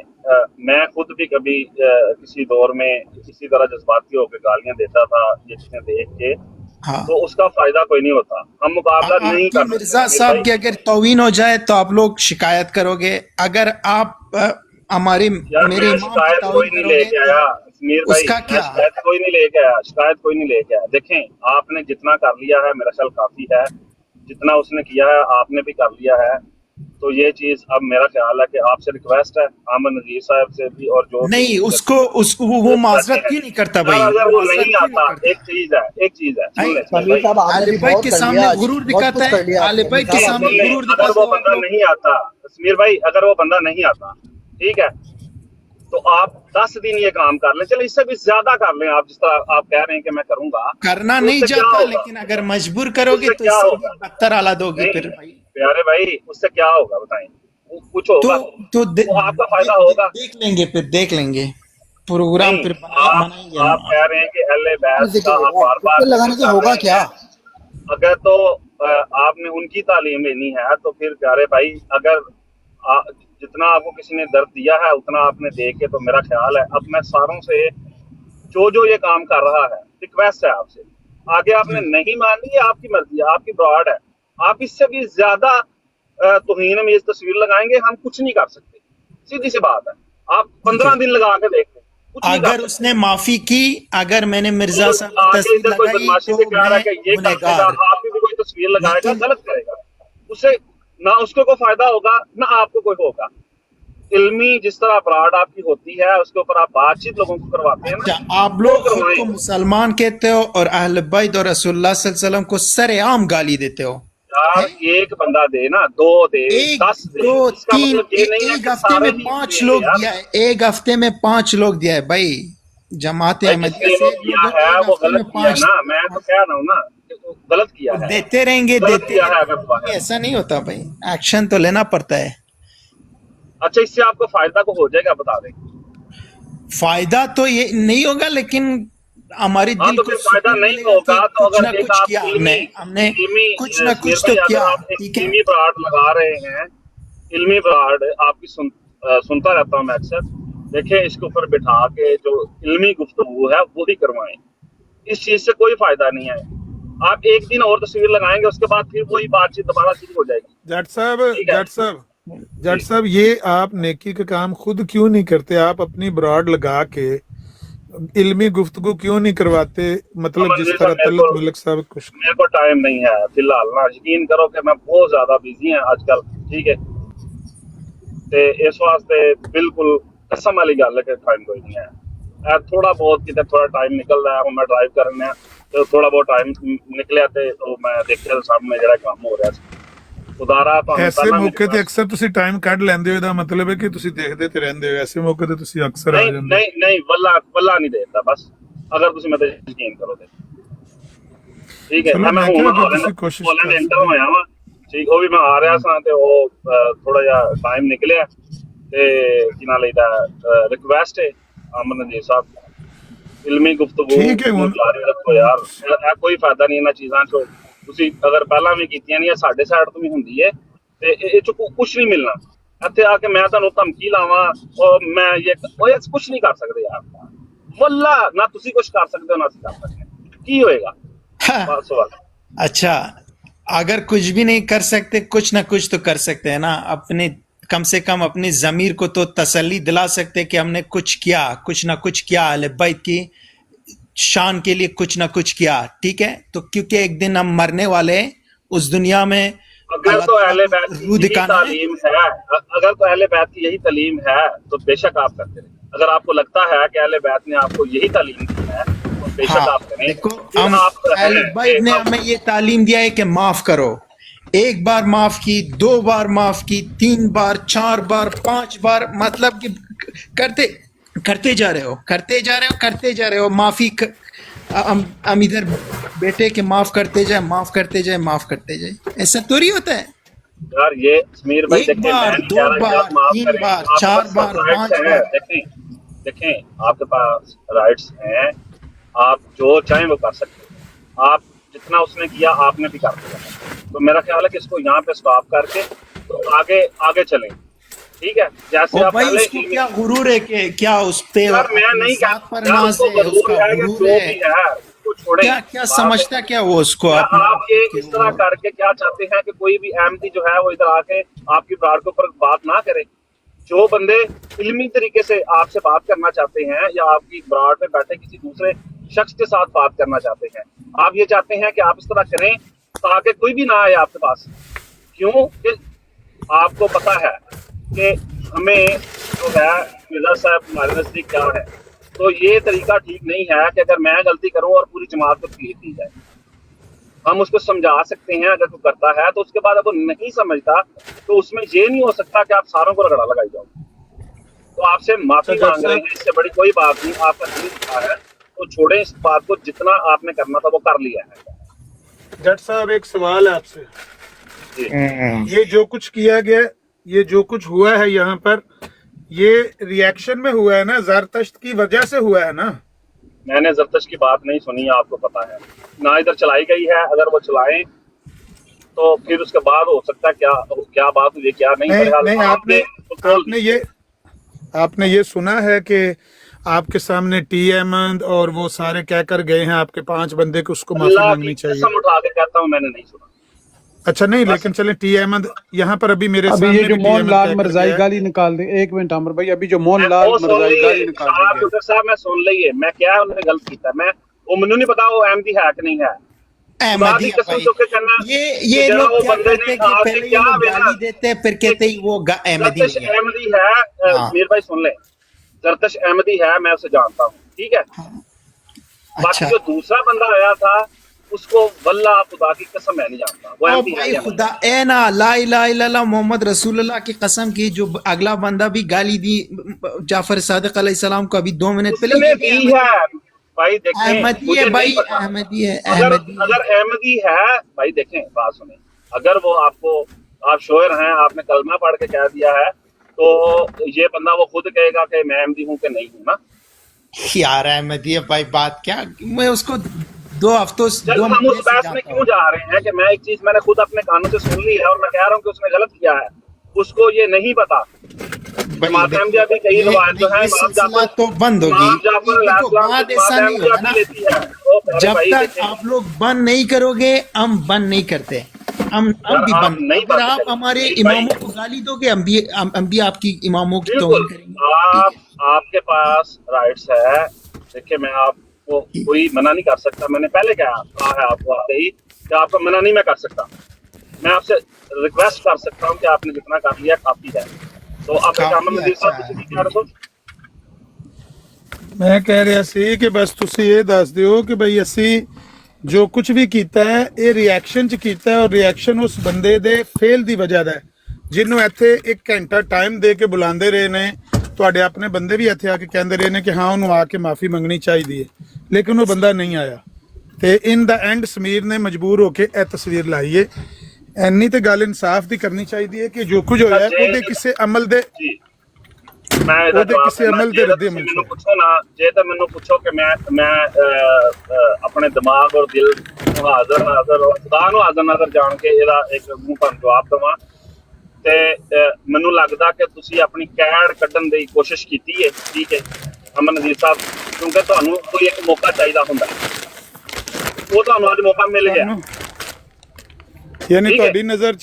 मैं खुद भी कभी किसी दौर में इसी तरह जज्बाती होकर गालियां देता था ये चीजें देख के, हाँ, तो उसका फायदा कोई नहीं होता। हम मुकाबला नहीं आपकी कर सकते मिर्जा समीर साहब भाई। की अगर तौहीन हो जाए तो आप लोग शिकायत करोगे, अगर आप हमारे यार मेरे मैं इमाम की शिकायत तौहीन कोई नहीं करोगे लेके तो आया समीर भाई, उसका मैं क्या? शिकायत कोई नहीं लेके आया, शिकायत कोई नहीं लेके आया। देखें आपने जितना कर लिया है मेरा ख्याल काफी है, जितना उसने किया है आपने भी कर लिया है। तो ये चीज अब मेरा ख्याल है कि आपसे रिक्वेस्ट है, आमन नजीर साहब से भी और जो भी नहीं, उसको उसको वो बैठे माजरत हैं। क्यों नहीं करता यार भाई? अगर वो वो माजरत नहीं क्यों आता, नहीं एक करता? चीज है सुन नहीं, ले समीर समीर भाई, साहब आपने आलिफ भी भाई बहुत के कर लिया सामने आज, गुरूर बहुत दिखाता कुछ कर है, लिया आलिफ आपने। भाई के मिर्जा सुन सामने ले, गुरूर अगर दिखाते वो हो आप बंदा लोग। नहीं आता समीर भाई, अगर वो बंदा नहीं आता, ठीक है, तो आप 10 दिन ये काम कर लें, चलो इससे भी ज्यादा कर लें, आप जिस तरह आप कह रहे हैं कि मैं करूंगा, करना तो नहीं उससे क्या चाहता, होगा? लेकिन अगर मजबूर करोगे उससे तो क्या इससे भी होगा? बदतर हालात होगी नहीं फिर भाई। प्यारे भाई, उससे क्या होगा बताएं? कुछ तो होगा तो आपका फायदा होगा। देख लेंगे, फिर देख लेंगे, प्रोग्राम नहीं, फिर आप बनाएंगे हम। आप कह रहे हैं कि अहले बैत जिक्र का हो आप रहा है, बार बार चक्कर लगाने जिक्र से कर होगा रहे क्या? हैं। अगर तो आपने उनकी तालीम लेनी है तो फिर प्यारे भाई, अगर जितना आपको किसी ने दर्द दिया है उतना आपने दे के, तो मेरा ख्याल है अब मैं सारों से जो ये काम कर रहा है, रिक्वेस्ट है आपसे, आगे आपने नहीं मानी है आपकी मर्जी है, आपकी ब्रॉड है, आप इससे भी ज्यादा तौहीन में इस तस्वीर लगाएंगे, हम कुछ नहीं कर सकते। सीधी सी बात है, आप 15 दिन लगा के देख लें, कुछ नहीं कर अगर सकते। उसने माफी की, अगर मैंने मिर्जा तो साहब की आगे तस्वीर इधर कोई लगाई बदमाशी तो से कह रहा है मैं कि ये कर देगा, गुनहगार, आपकी भी कोई तस्वीर लगाएगा, लेकिन गलत करेगा, उससे ना उसको कोई फायदा होगा ना आपको कोई होगा। इल्मी जिस तरह अपराध आपकी होती है उसके ऊपर आप बातचीत लोगों को करवाते हैं अच्छा, ना, आप वो लोग खुद करवाएं। को मुसलमान कहते हो और अहले बैत और रसूलुल्लाह सल्लल्लाहु अलैहि वसल्लम को सरेआम गाली देते हो, यार है? एक बंदा दे ना, 2 दे, एक 10 दे, दो इसका तीन मतलब ये नहीं है एक कि हफ्ते सारे में ही 5 देंगे लोग यार। दिया है, एक हफ्ते में 5 लोग दिया है भाई। जमात भाई अहमदिया जिसने से वो किया लोगों है एक वो हफ्ते में गलत किया है 5 ना, मैं तो कह रहा हूँ ना कि वो गलत किया है, देते रहेंगे, गलत देते किया है रहेंगे। अगर हुआ है। ऐसा नहीं होता भाई, एक्शन तो लेना पड़ता है। अच्छा, इससे आपको फायदा को हो जाएगा बता दें। फायदा तो ये नहीं होगा, लेकिन हमारे हाँ दिल तो को फिर फायदा सुकून नहीं मिलेगा होगा, कि तो कुछ ना अगर एक कुछ आप किया, इल्मी हमने इल्मी कुछ ना समीर कुछ भाई, तो अगर किया, आप एक ठीक है? इल्मी ब्राड लगा रहे हैं, इल्मी ब्राड आपकी सुनता रहता हूँ मैं अक्सर, देखें इसके ऊपर बिठा के जो इल्मी गुफ्तगू है वो ही करवाएं, इस चीज से कोई फायदा नहीं है। आप एक दिन और तस्वीर लगाएंगे उसके बाद फिर वही बातचीत दोबारा शुरू हो जाएगी। जट साहब, ठीक है जट साहब, ये आप नेकी का काम खुद क्यों नहीं करते? आप अपनी ब्रॉड लगा के इल्मी गुफ्तगू क्यों नहीं करवाते? मतलब जिस तरह तलत मलिक साहब कुछ। मेरे को टाइम नहीं है फिलहाल ना, यकीन करो कि मैं बहुत ज्यादा बिजी है आजकल, ठीक है, ते इस वास्ते बिल्कुल कसम वाली गल है कि टाइम कोई नहीं है। थोड़ा बहुत कितने थोड़ा टाइम निकल रहा है, मैं ड्राइव करने तो थोड़ा बहुत टाइम निकलिया तो मैं देखिਆ सामने ਜਿਹੜਾ ਕੰਮ ਹੋ ਰਿਹਾ ਸੀ ਉਦਾਰਾ ਤੁਹਾਨੂੰ ਐਸੇ ਪਹਿਲਾਂ ਮੌਕੇ ਤੇ ਅਕਸਰ ਤੁਸੀਂ ਟਾਈਮ ਕੱਢ ਲੈਂਦੇ ਹੋ, ਇਹਦਾ ਮਤਲਬ ਹੈ ਕਿ ਤੁਸੀਂ ਦੇਖਦੇ ਤੇ ਰਹਿੰਦੇ ਹੋ, ਐਸੇ ਮੌਕੇ ਤੇ ਤੁਸੀਂ ਅਕਸਰ ਆ ਨਹੀਂ ਜਾਂਦੇ ਨਹੀਂ ਨਹੀਂ ਵੱਲਾ ਨਹੀਂ ਦੇਤਾ ਬਸ, ਅਗਰ ਤੁਸੀਂ ਮੇਰੇ ਤੇ ਯਕੀਨ ਕਰੋ ਤੇ ਠੀਕ ਹੈ। ਚਲੋ, ਮੈਂ ਮੈਂ ਹੁਣ ਕਿਹਾ ਕਿ ਹਾਲੈਂਡ ਤੁਸੀਂ ਕੋਸ਼ਿਸ਼ ਹਾਲੈਂਡ ਕਰ ਐਂਟਰ ਹੋਇਆ ਵਾਂ, ਠੀਕ, ਉਹ ਵੀ ਮੈਂ ਆ ਰਿਹਾ ਸਾਂ ਤੇ ਉਹ ਥੋੜਾ ਜਿਹਾ ਟਾਈਮ ਨਿਕਲਿਆ ਤੇ ਕੀ ਨਾਲ ਇਹਦਾ ਰਿਕੁਐਸਟ ਹੈ ਅਮਨ ਜੀ ਸਾਹਿਬ, ਇਲਮੀ ਗੁਫ਼ਤਗੂ ਠੀਕ ਹੈ ਹੁਣ। ਜਾਰੀ ਰੱਖੋ ਯਾਰ, ਇਹ ਕੋਈ ਫਾਇਦਾ ਨਹੀਂ ਇਹਨਾਂ ਚੀਜ਼ਾਂ ਚੋਂ, ਤੁਸੀਂ ਅਗਰ ਪਹਿਲਾਂ ਵੀ ਕੀਤੀਆਂ ਨਹੀਂ, ਸਾਡੇ ਸਾਈਡ ਤੋਂ ਵੀ ਹੁੰਦੀ ਹੈ ਤੇ ਇਹ ਚ ਕੁਝ ਨਹੀਂ ਮਿਲਣਾ। ਇੱਥੇ ਆ ਕੇ ਮੈਂ ਤੁਹਾਨੂੰ ਧਮਕੀ ਲਾਵਾਂ ਔਰ ਮੈਂ ਇਹ ਕੁਝ ਨਹੀਂ ਕਰ ਸਕਦੇ ਯਾਰ, ਵੱਲਾ ਨਾ ਤੁਸੀਂ ਕੁਝ ਕਰ ਸਕਦੇ ਹੋ ਨਾ ਅਸੀਂ ਕਰ ਸਕਦੇ, ਕੀ ਹੋਏਗਾ ਬਸ ਵਾਲਾ। अच्छा, अगर कुछ भी नहीं कर सकते, कुछ ना कुछ तो कर सकते हैं ना, अपने कम से कम अपनी ज़मीर को तो तसल्ली दिला सकते कि हमने कुछ किया, कुछ ना कुछ किया, अहले बैत की शान के लिए कुछ ना कुछ किया, ठीक है? तो क्योंकि एक दिन हम मरने वाले हैं, उस दुनिया में अगर तो अहले बैत की रूह यही दिखाना है। तालीम है, अगर तो अहले बैत की यही तालीम है तो बेशक आप करते रहे। अगर आपको लगता है कि अहले बैत ने आपको यही तालीम दी है तो बेशक हाँ, आप करें। देखो, फिर हम आप अहले बैत ने आप- हमें ये तालीम दिया है कि माफ करो। एक बार माफ की, 2 बार माफ की, 3 बार, 4 बार, 5 बार, मतलब कि करते जा रहे हो, करते जा रहे हो, करते जा रहे हो। माफी हम इधर बेटे के माफ करते जाए, माफ करते जाए, माफ करते जाए, ऐसा थोड़ी होता है। यार ये समीर भाई एक देखें, बार, मैं नहीं दो कह रहा कि बार, आप माफ तीन करें, बार, आपके चार पास बार, राइट्स पांच हैं। बार। देखें आपके पास राइट्स हैं, आप जो चाहें वो कर सकते हैं। आप जितना उसने किया आपने भी कर दिया। तो मेरा ख्याल है कि इसको यहाँ पे स्टॉप करके तो आगे चलें, ठीक है? जैसे और आप भाई पहले उसको क्या गुरूर है कि क्या उस पे यार मैं अपनी नहीं जात पर यार नाज उसको है, गरूर उसका है या गुरूर जो है, भी है उसको छोड़ें। क्या क्या बात समझता क्या वो उसको क्या अपने आप ये कि इस तरह वो- करके क्या चाहते हैं कि कोई भी अहमदी जो है वो इधर आके आपकी ब्राड के ऊपर बात ना करे? जो बंदे इल्मी तरीके से आपसे बात करना चाहते हैं या आपकी ब्राड में बैठे किसी दूसरे शख्स के साथ बात करना चाहते हैं, आप ये चाहते हैं कि आप इस तरह करें ताकि कोई भी ना आए आपके पास। क्यों? कि आपको पता है कि हमें जो है मिर्जा साहब हमारे नजदीक क्या है। तो ये तरीका ठीक नहीं है कि अगर मैं गलती करूं और पूरी जमात को तकलीफ दी जाए। हम उसको समझा सकते हैं अगर कोई करता है, तो उसके बाद अगर वो नहीं समझता तो उसमें ये नहीं हो सकता कि आप सारों को रगड़ा लगाई जाओ। तो आपसे माफी अच्छा, मांग रहे हैं, इससे बड़ी कोई बात नहीं। आपका दिल दुखा है तो छोड़ें इस बात को, जितना आपने करना था वो कर लिया है। जट साहब एक सवाल है आपसे, जी ये जो कुछ किया गया, ये जो कुछ हुआ है यहाँ पर, ये रिएक्शन में हुआ है ना, ज़रतश्त की वजह से हुआ है ना? मैंने जरतश की बात नहीं सुनी, आपको पता है ना, इधर चलाई गई है। अगर वो चलाएं तो फिर उसके बाद हो सकता है क्या बात हुई क्या नहीं। नहीं बहरहाल नहीं, आपने ये सुना है कि आपके सामने टी अहमद और वो सारे कहकर गए हैं आपके 5 बंदे को उसको माफी अल्लाह मांगनी की चाहिए? कसम उठा के कहता हूँ मैंने नहीं सुना। अच्छा नहीं, लेकिन चले टी अहमद यहाँ पर अभी मेरे अभी सामने ये जो भी टी मोहन अहमद लाल कहकर मरजाई गया है। गाली निकाल दे, एक मिनट अमर भाई, अभी जो मोहन लाल वो सुन मरजाई गाली लीजिए निकाल साहब, दे डॉक्टर साहब मैं सुन लीजिए, मैं क्या है उन्होंने गलत किया। मैं वो मैनू नहीं पता वो अहमदी है कि नहीं है। खुदा की अहमदिया कसम भाई, चुप के कहना ये जरा लोग वो क्या बंदे करते ने हैं कि कहा पहले कि ये क्या लोग बिना गाली देते हैं, फिर कहते हैं वो अहमदी जरतश नहीं है। अहमदी है। हाँ। मीर भाई सुन ले, जरतश अहमदी है, मैं उसे जानता हूँ, ठीक है? बाकी अच्छा जो दूसरा बंदा आया था उसको वल्लाह खुदा की कसम मैं नहीं जानता वो ओ अहमदी है भाई या नहीं। खुदा ए ना ला इलाहा इल्लल्लाह मोहम्मद रसूलुल्लाह की कसम की, जो अगला बंदा भी गाली दी जाफर सादिक अलैहिस्सलाम को अभी 2 मिनट पहले, उसने ये दी भी है भाई। देखें अहमदी मुझे है भाई, नहीं पता, अहमदी है, अगर अहमदी है। अगर अहमदी है भाई, देखें बात सुने, अगर वो आपको, आप शोर हैं, आपने कलमा पढ़ के कह दिया है, तो ये बंदा वो खुद कहेगा कि मैं अहमदी हूँ कि नहीं हूँ ना। यार अहमदी है भाई, बात क्या, मैं उसको 2 हफ्तों चल 2 हम महीने उस से बहस में जानता क्यों हूँ। जा रहे हैं कि मैं एक चीज मैंने खुद अपने कानों से सुन ली है और मैं कह रहा हूँ कि उसने गलत किया है, उसको ये नहीं पता। जमात अहमदिया भी कई रवायत जो है ये इमाम सिलसिला जाफर, तो बंद होगी। इमाम जाफर देखो अलैहिस्सलाम बात की ऐसा जमात नहीं होगा अहमदिया ना, भी लेती है। ओ प्यारे जब भाई तक देखें, आप लोग बंद नहीं करोगे हम बंद नहीं करते। हम यार भी आप बंद नहीं अगर बंद आप करेंगे। हमारे नहीं इमामों भाई, को गाली दोगे, हम भी आपकी इमामों की बिल्कुल तौहीन करेंगे। ठीक आपके पास राइट्स है। देखिए मैं आपको कोई मना नहीं कर सकता, मैंने पहले कहा है आपको आते ही कि आपको मना नहीं मैं कर सकता। मैं आपसे रिक्वेस्ट कर सकता हूँ कि आपने जितना कर लिया काफी है। तो आप काफी काम नज़ीर साहब अच्छा कुछ कह रहे हो? मैं कह ਰਿਹਾ ਸੀ ਕਿ ਬਸ ਤੁਸੀਂ ਇਹ ਦੱਸ ਦਿਓ ਕਿ ਭਈ ਅਸੀਂ ਜੋ ਕੁਝ ਵੀ ਕੀਤਾ ਹੈ ਇਹ ਰਿਐਕਸ਼ਨ ਚ ਕੀਤਾ ਹੈ, ਔਰ ਰਿਐਕਸ਼ਨ ਉਸ ਬੰਦੇ ਦੇ ਫੇਲ ਦੀ ਵਜ੍ਹਾ ਦਾ ਹੈ, ਜਿਹਨੂੰ ਇੱਥੇ 1 ਘੰਟਾ ਟਾਈਮ ਦੇ ਕੇ ਬੁਲਾਉਂਦੇ ਰਹੇ ਨੇ। ਤੁਹਾਡੇ ਆਪਣੇ ਬੰਦੇ ਵੀ ਇੱਥੇ ਆ ਕੇ ਕਹਿੰਦੇ ਰਹੇ ਨੇ ਕਿ ਹਾਂ ਉਹਨੂੰ ਆ ਕੇ ਮਾਫੀ ਮੰਗਣੀ ਚਾਹੀਦੀ ਹੈ, ਲੇਕਿਨ ਉਹ ਬੰਦਾ ਨਹੀਂ ਆਇਆ। ਤੇ ਇਨ ਦਾ ਐਂਡ ਸਮੀਰ ਨੇ ਮਜਬੂਰ ਹੋ ਕੇ ਇਹ ਤਸਵੀਰ ਲਾਈ ਹੈ। ਐਨੀ ਤੇ ਗੱਲ ਇਨਸਾਫ ਦੀ ਕਰਨੀ ਚਾਹੀਦੀ ਹੈ ਕਿ ਜੋ ਕੁਝ ਹੋਇਆ ਹੈ ਉਹਦੇ ਕਿਸੇ ਅਮਲ ਦੇ ਜੀ ਮੈਂ ਇਹਦਾ ਉਹਦੇ ਜਵਾਬ ਕਿਸੇ ਅਮਲ ਦੇ ਰੱਦੇ ਅਮਲ ਮੈਨੂੰ ਪੁੱਛੋ ਨਾ, ਜੇ ਤਾਂ ਮੈਨੂੰ ਪੁੱਛੋ ਕਿ ਮੈਂ ਆਪਣੇ ਦਿਮਾਗ ਔਰ ਦਿਲ ਨੂੰ ਹਾਜ਼ਰ ਨਾਜ਼ਰ ਔਰ ਖੁਦਾ ਨੂੰ ਹਾਜ਼ਰ ਨਾਜ਼ਰ ਜਾਣ ਕੇ ਇਹਦਾ ਇੱਕ ਮੂੰਹ ਭਰ ਜਵਾਬ ਦੇਵਾਂ, ਤੇ ਮੈਨੂੰ ਲੱਗਦਾ ਕਿ ਤੁਸੀਂ ਆਪਣੀ ਕੈੜ ਕੱਢਣ ਦੀ ਕੋਸ਼ਿਸ਼ ਕੀਤੀ ਹੈ। ਠੀਕ ਹੈ ਅਮਨ ਨਜ਼ੀਰ ਸਾਹਿਬ, ਕਿਉਂਕਿ ਤੁਹਾਨੂੰ ਕੋਈ ਇੱਕ ਮੌਕਾ ਚਾਹੀਦਾ ਹੁੰਦਾ, ਉਹ ਤੁਹਾਨੂੰ ਅੱਜ ਮੌਕਾ ਮਿਲ ਗਿਆ। ਯਾਨੀ ਤੁਹਾਡੀ ਨਜ਼ਰ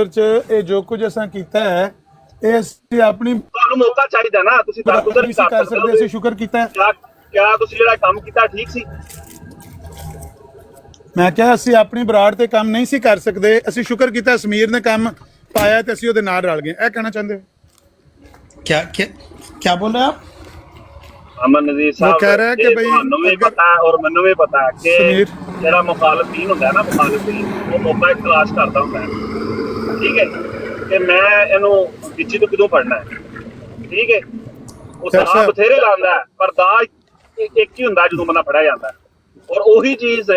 'ਚ ਇਹ ਜੋ ਕੁਝ ਅਸਾਂ ਕੀਤਾ ਹੈ ਇਹ ਅਸੀਂ ਆਪਣੀ ਤੁਹਾਨੂੰ ਮੌਕਾ ਚਾਹੀਦਾ ਨਾ, ਤੁਸੀਂ ਦਰਗੁਜ਼ਰ ਵੀ ਕਰ ਸਕਦੇ, ਅਸੀਂ ਸ਼ੁਕਰ ਕੀਤਾ ਹੈ। ਕਿਆ ਤੁਸੀਂ ਜਿਹੜਾ ਕੰਮ ਕੀਤਾ ਠੀਕ ਸੀ? ਮੈਂ ਕਿਹਾ ਅਸੀਂ ਆਪਣੀ ਬਰਾੜ ਤੇ ਕੰਮ ਨਹੀਂ ਸੀ ਕਰ ਸਕਦੇ, ਅਸੀਂ ਸ਼ੁਕਰ ਕੀਤਾ ਸਮੀਰ ਨੇ ਕੰਮ ਪਾਇਆ ਤੇ ਅਸੀਂ ਉਹਦੇ ਨਾਲ ਰਲ ਗਏ। ਇਹ ਕਹਿਣਾ ਚਾਹੁੰਦੇ ਹੋ? क्या बोल रहे हैं आप? ਅਮਨ ਨਜ਼ੀਰ ਸਾਹਿਬ ਕਹਿ ਰਿਹਾ ਕਿ ਬਈ ਤੁਹਾਨੂੰ ਵੀ ਪਤਾ ਹੈ ਔਰ ਮੈਨੂੰ ਵੀ ਪਤਾ ਹੈ ਕਿ ਸਮੀਰ ਜਿਹੜਾ ਮੁਖਾਲਫੀਨ ਹੁੰਦਾ ਹੈ ਨਾ, ਮੁਖਾਲਫੀਨ ਉਹ ਮੌਕਾ ਤਲਾਸ਼ ਕਰਦਾ ਹੁੰਦਾ ਹੈ। ਠੀਕ ਹੈ ਕਿ ਮੈਂ ਇਹਨੂੰ ਵਿੱਚੀ ਤੋਂ ਕਿਦੋਂ ਫੜਨਾ ਹੈ। ਠੀਕ ਹੈ ਉਹ ਸਾਹ ਬਥੇਰੇ ਲਾਉਂਦਾ ਹੈ, ਪਰ ਦਾ ਇੱਕ ਹੀ ਹੁੰਦਾ ਜਦੋਂ ਬੰਦਾ ਫੜਿਆ ਜਾਂਦਾ ਹੈ। ਔਰ ਉਹੀ ਚੀਜ਼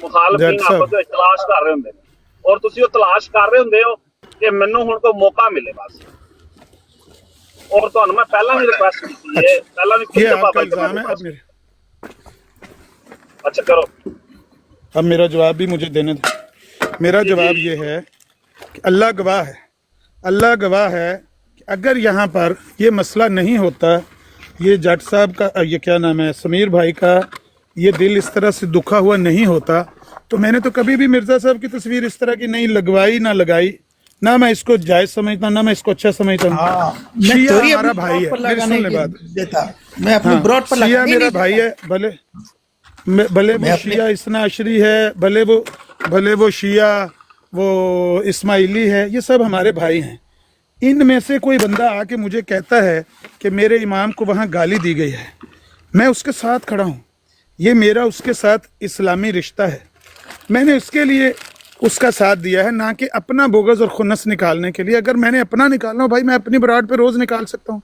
ਮੁਖਾਲਫੀਨ ਆਪਸ ਵਿੱਚ ਤਲਾਸ਼ ਕਰ ਰਹੇ ਹੁੰਦੇ ਨੇ। ਔਰ ਤੁਸੀਂ ਉਹ ਤਲਾਸ਼ ਕਰ ਰਹੇ ਹੁੰਦੇ ਹੋ ਕਿ ਮੈਨੂੰ ਹੁਣ ਕੋਈ ਮੌਕਾ ਮਿਲੇ ਬਸ। ਔਰ ਤੁਹਾਨੂੰ ਮੈਂ ਪਹਿਲਾਂ ਵੀ ਰਿਕੁਐਸਟ ਕੀਤੀ ਹੈ, ਪਹਿਲਾਂ ਵੀ ये कितने आपका बाबा जी को इल्जाम है। request- अब मेरे अच्छा करो। अब मेरा जवाब भी मुझे देने दो। मेरा जवाब ये है कि अल्लाह गवाह है, अल्लाह गवाह है कि अगर यहाँ पर ये मसला नहीं होता, ये जट साहब का ये क्या नाम है समीर भाई का ये दिल इस तरह से दुखा हुआ नहीं होता, तो मैंने तो कभी भी मिर्ज़ा साहब की तस्वीर इस तरह की नहीं लगवाई ना लगाई, ना मैं इसको जायज़ समझता हूँ, ना मैं इसको अच्छा समझता हूँ। मैं शिया थोड़ी हमारा अपनी भाई ब्रॉड पर है, मेरी लगाने सुन ले की बात। देता, मैं अपनी हाँ, ब्रॉड पर शिया लगाने मेरा नहीं भाई देता। है, भले वो अपने- शिया इसना अशरी है, भले वो शिया वो इस्माइली है, ये सब हमारे भाई हैं। इनमें से कोई बंदा आके मुझे कहता है कि मेरे इमाम को वहाँ गाली दी गई है, मैं उसके साथ खड़ा हूँ। ये मेरा उसके साथ इस्लामी रिश्ता है, मैंने इसके लिए उसका साथ दिया है, ना कि अपना बोगस और खुन्नस निकालने के लिए। अगर मैंने अपना निकालना हो भाई, मैं अपनी बराड पे रोज़ निकाल सकता हूँ,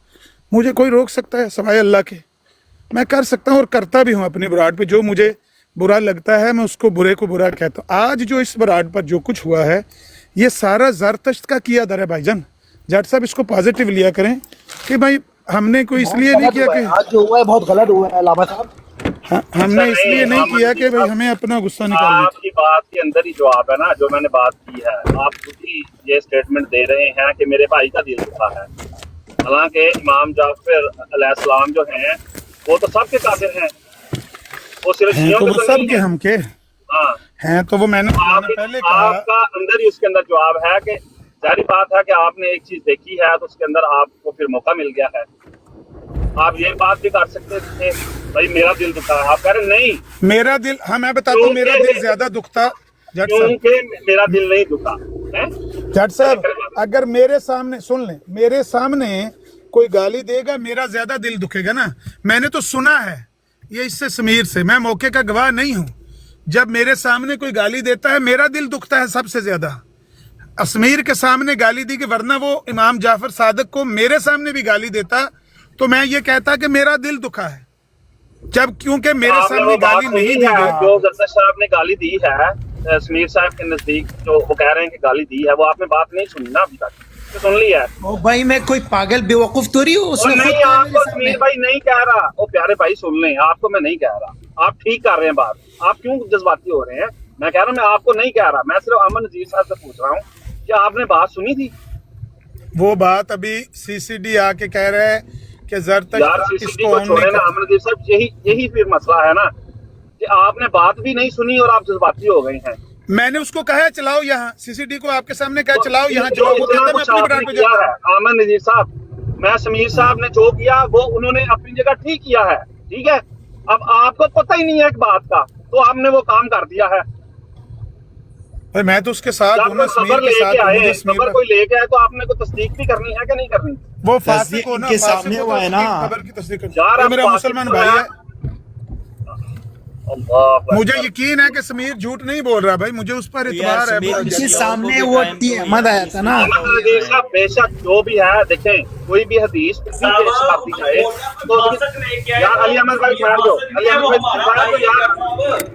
मुझे कोई रोक सकता है सवाए अल्लाह के? मैं कर सकता हूँ और करता भी हूँ अपनी बराड पे। जो मुझे बुरा लगता है मैं उसको बुरे को बुरा कहता हूँ। आज जो इस बराड पर जो कुछ हुआ है ये सारा ज़रतश्त का किया दर है भाईजान। जाट साहब इसको पॉजिटिव लिया करें कि भाई हमने कोई इसलिए नहीं किया कि आज जो हुआ है बहुत गलत हुआ है लामा साहब। हमने इसलिए नहीं किया कि भाई हमें अपना गुस्सा निकालना। आपकी बात के अंदर ही जवाब है ना, जो मैंने बात की है। आप खुद ही ये स्टेटमेंट दे रहे हैं कि मेरे भाई का दिल दुखा है, हालांकि इमाम जाफर अलैहिस्सलाम जो हैं वो तो सबके काफिर हैं, वो सिर्फ हैं शियों तो के वो तो सब नहीं के हैं। हम के हाँ, हैं, तो वो मैंने पहले कहा। आपका अंदर ही उसके अंदर जवाब है कि जाहिर बात है कि आपने एक चीज देखी है तो उसके अंदर आपको फिर मौका मिल गया है। आप ये बात भी कर सकते थे भाई मेरा दिल दुखा है, आप कह रहे नहीं मेरा दिल, हाँ मैं बताता हूँ, मेरा दिल ज्यादा दुखता जट साहब। क्योंकि मेरा दिल नहीं दुखा है। जट साहब अगर मेरे सामने सुन लें, मेरे सामने कोई गाली देगा मेरा ज्यादा दिल दुखेगा ना। मैंने तो सुना है ये इससे समीर से, मैं मौके का गवाह नहीं हूँ। जब मेरे सामने कोई गाली देता है मेरा दिल दुखता है सबसे ज्यादा। अजमेर के सामने गाली दी कि वरना वो इमाम जाफर सादिक को मेरे सामने भी गाली देता तो मैं ये कहता कि मेरा दिल दुखा है, जब क्योंकि मेरे आपने सामने वो बात गाली नहीं सुनी दी है गई। जो जरदा साहब ने गाली दी है समीर साहब के नजदीक, जो वो कह रहे हैं कि गाली दी है, वो आपने बात नहीं सुनी ना अभी तक, तो सुन ली है। ओ भाई मैं कोई पागल बेवकूफ तो नहीं हूँ, और उसने खुद नहीं, कहा मेरे आपको सामने। समीर भाई नहीं कह रहा, वो प्यारे भाई सुन लें, आपको मैं नहीं कह रहा, आप ठीक कर रहे हैं बात, आप क्यों जज्बाती हो रहे हैं। मैं कह रहा हूँ मैं आपको नहीं कह रहा, मैं सिर्फ अमन नजीर साहब से पूछ रहा हूँ कि आपने बात सुनी थी। वो बात अभी सीसीडी आके कह रहा है कि यार जरतश्त सीसीडी इसको को ऑन छोड़े नहीं ना करता। अमन नजीर साहब, यही फिर मसला है ना कि आपने बात भी नहीं सुनी और आप जज्बाती हो गए हैं। मैंने उसको कहा है चलाओ यहाँ, सीसीडी को आपके सामने कहा चलाओ यहाँ, जो जवाब वो इतना कहता मैं कुछ अपनी आपने बरात पे किया जाऊंगा। है आमन नजीर साहब, मैं समीर साहब ने जो किया वो उन्होंने अपनी जगह ठीक किया है, ठीक है। अब आपको पता ही नहीं है एक बात का, तो आपने वो काम कर दिया है। भाई मैं तो उसके साथ हूँ जब ना, कोई समीर खबर के लेके साथ हूँ, आए, मुझे समीर खबर का- कोई लेके आए तो आपने को तस्दीक भी करनी है कि नहीं करनी। वो फासिक तस्दीक हो ना, इनके फासिक सामने हो तो हुआ है उसकी ना। खबर की तस्दीक कर। यार, ये अब मेरा फासिक मुसलमान तो भाई है। है, अल्लाह मुझे अकबर। यकीन है कि समीर झूठ नहीं बोल रहा भाई, मुझे उस पर इतबार है। इसी सामने वो टी अहमद आया था ना। अमन नजीर साहब बेशक जो भी है, देखें कोई भी हदीस पेश कर दी जाए तो यार अली अहमद भाई बैठ जाओ, अली अहमद भाई बैठ जाओ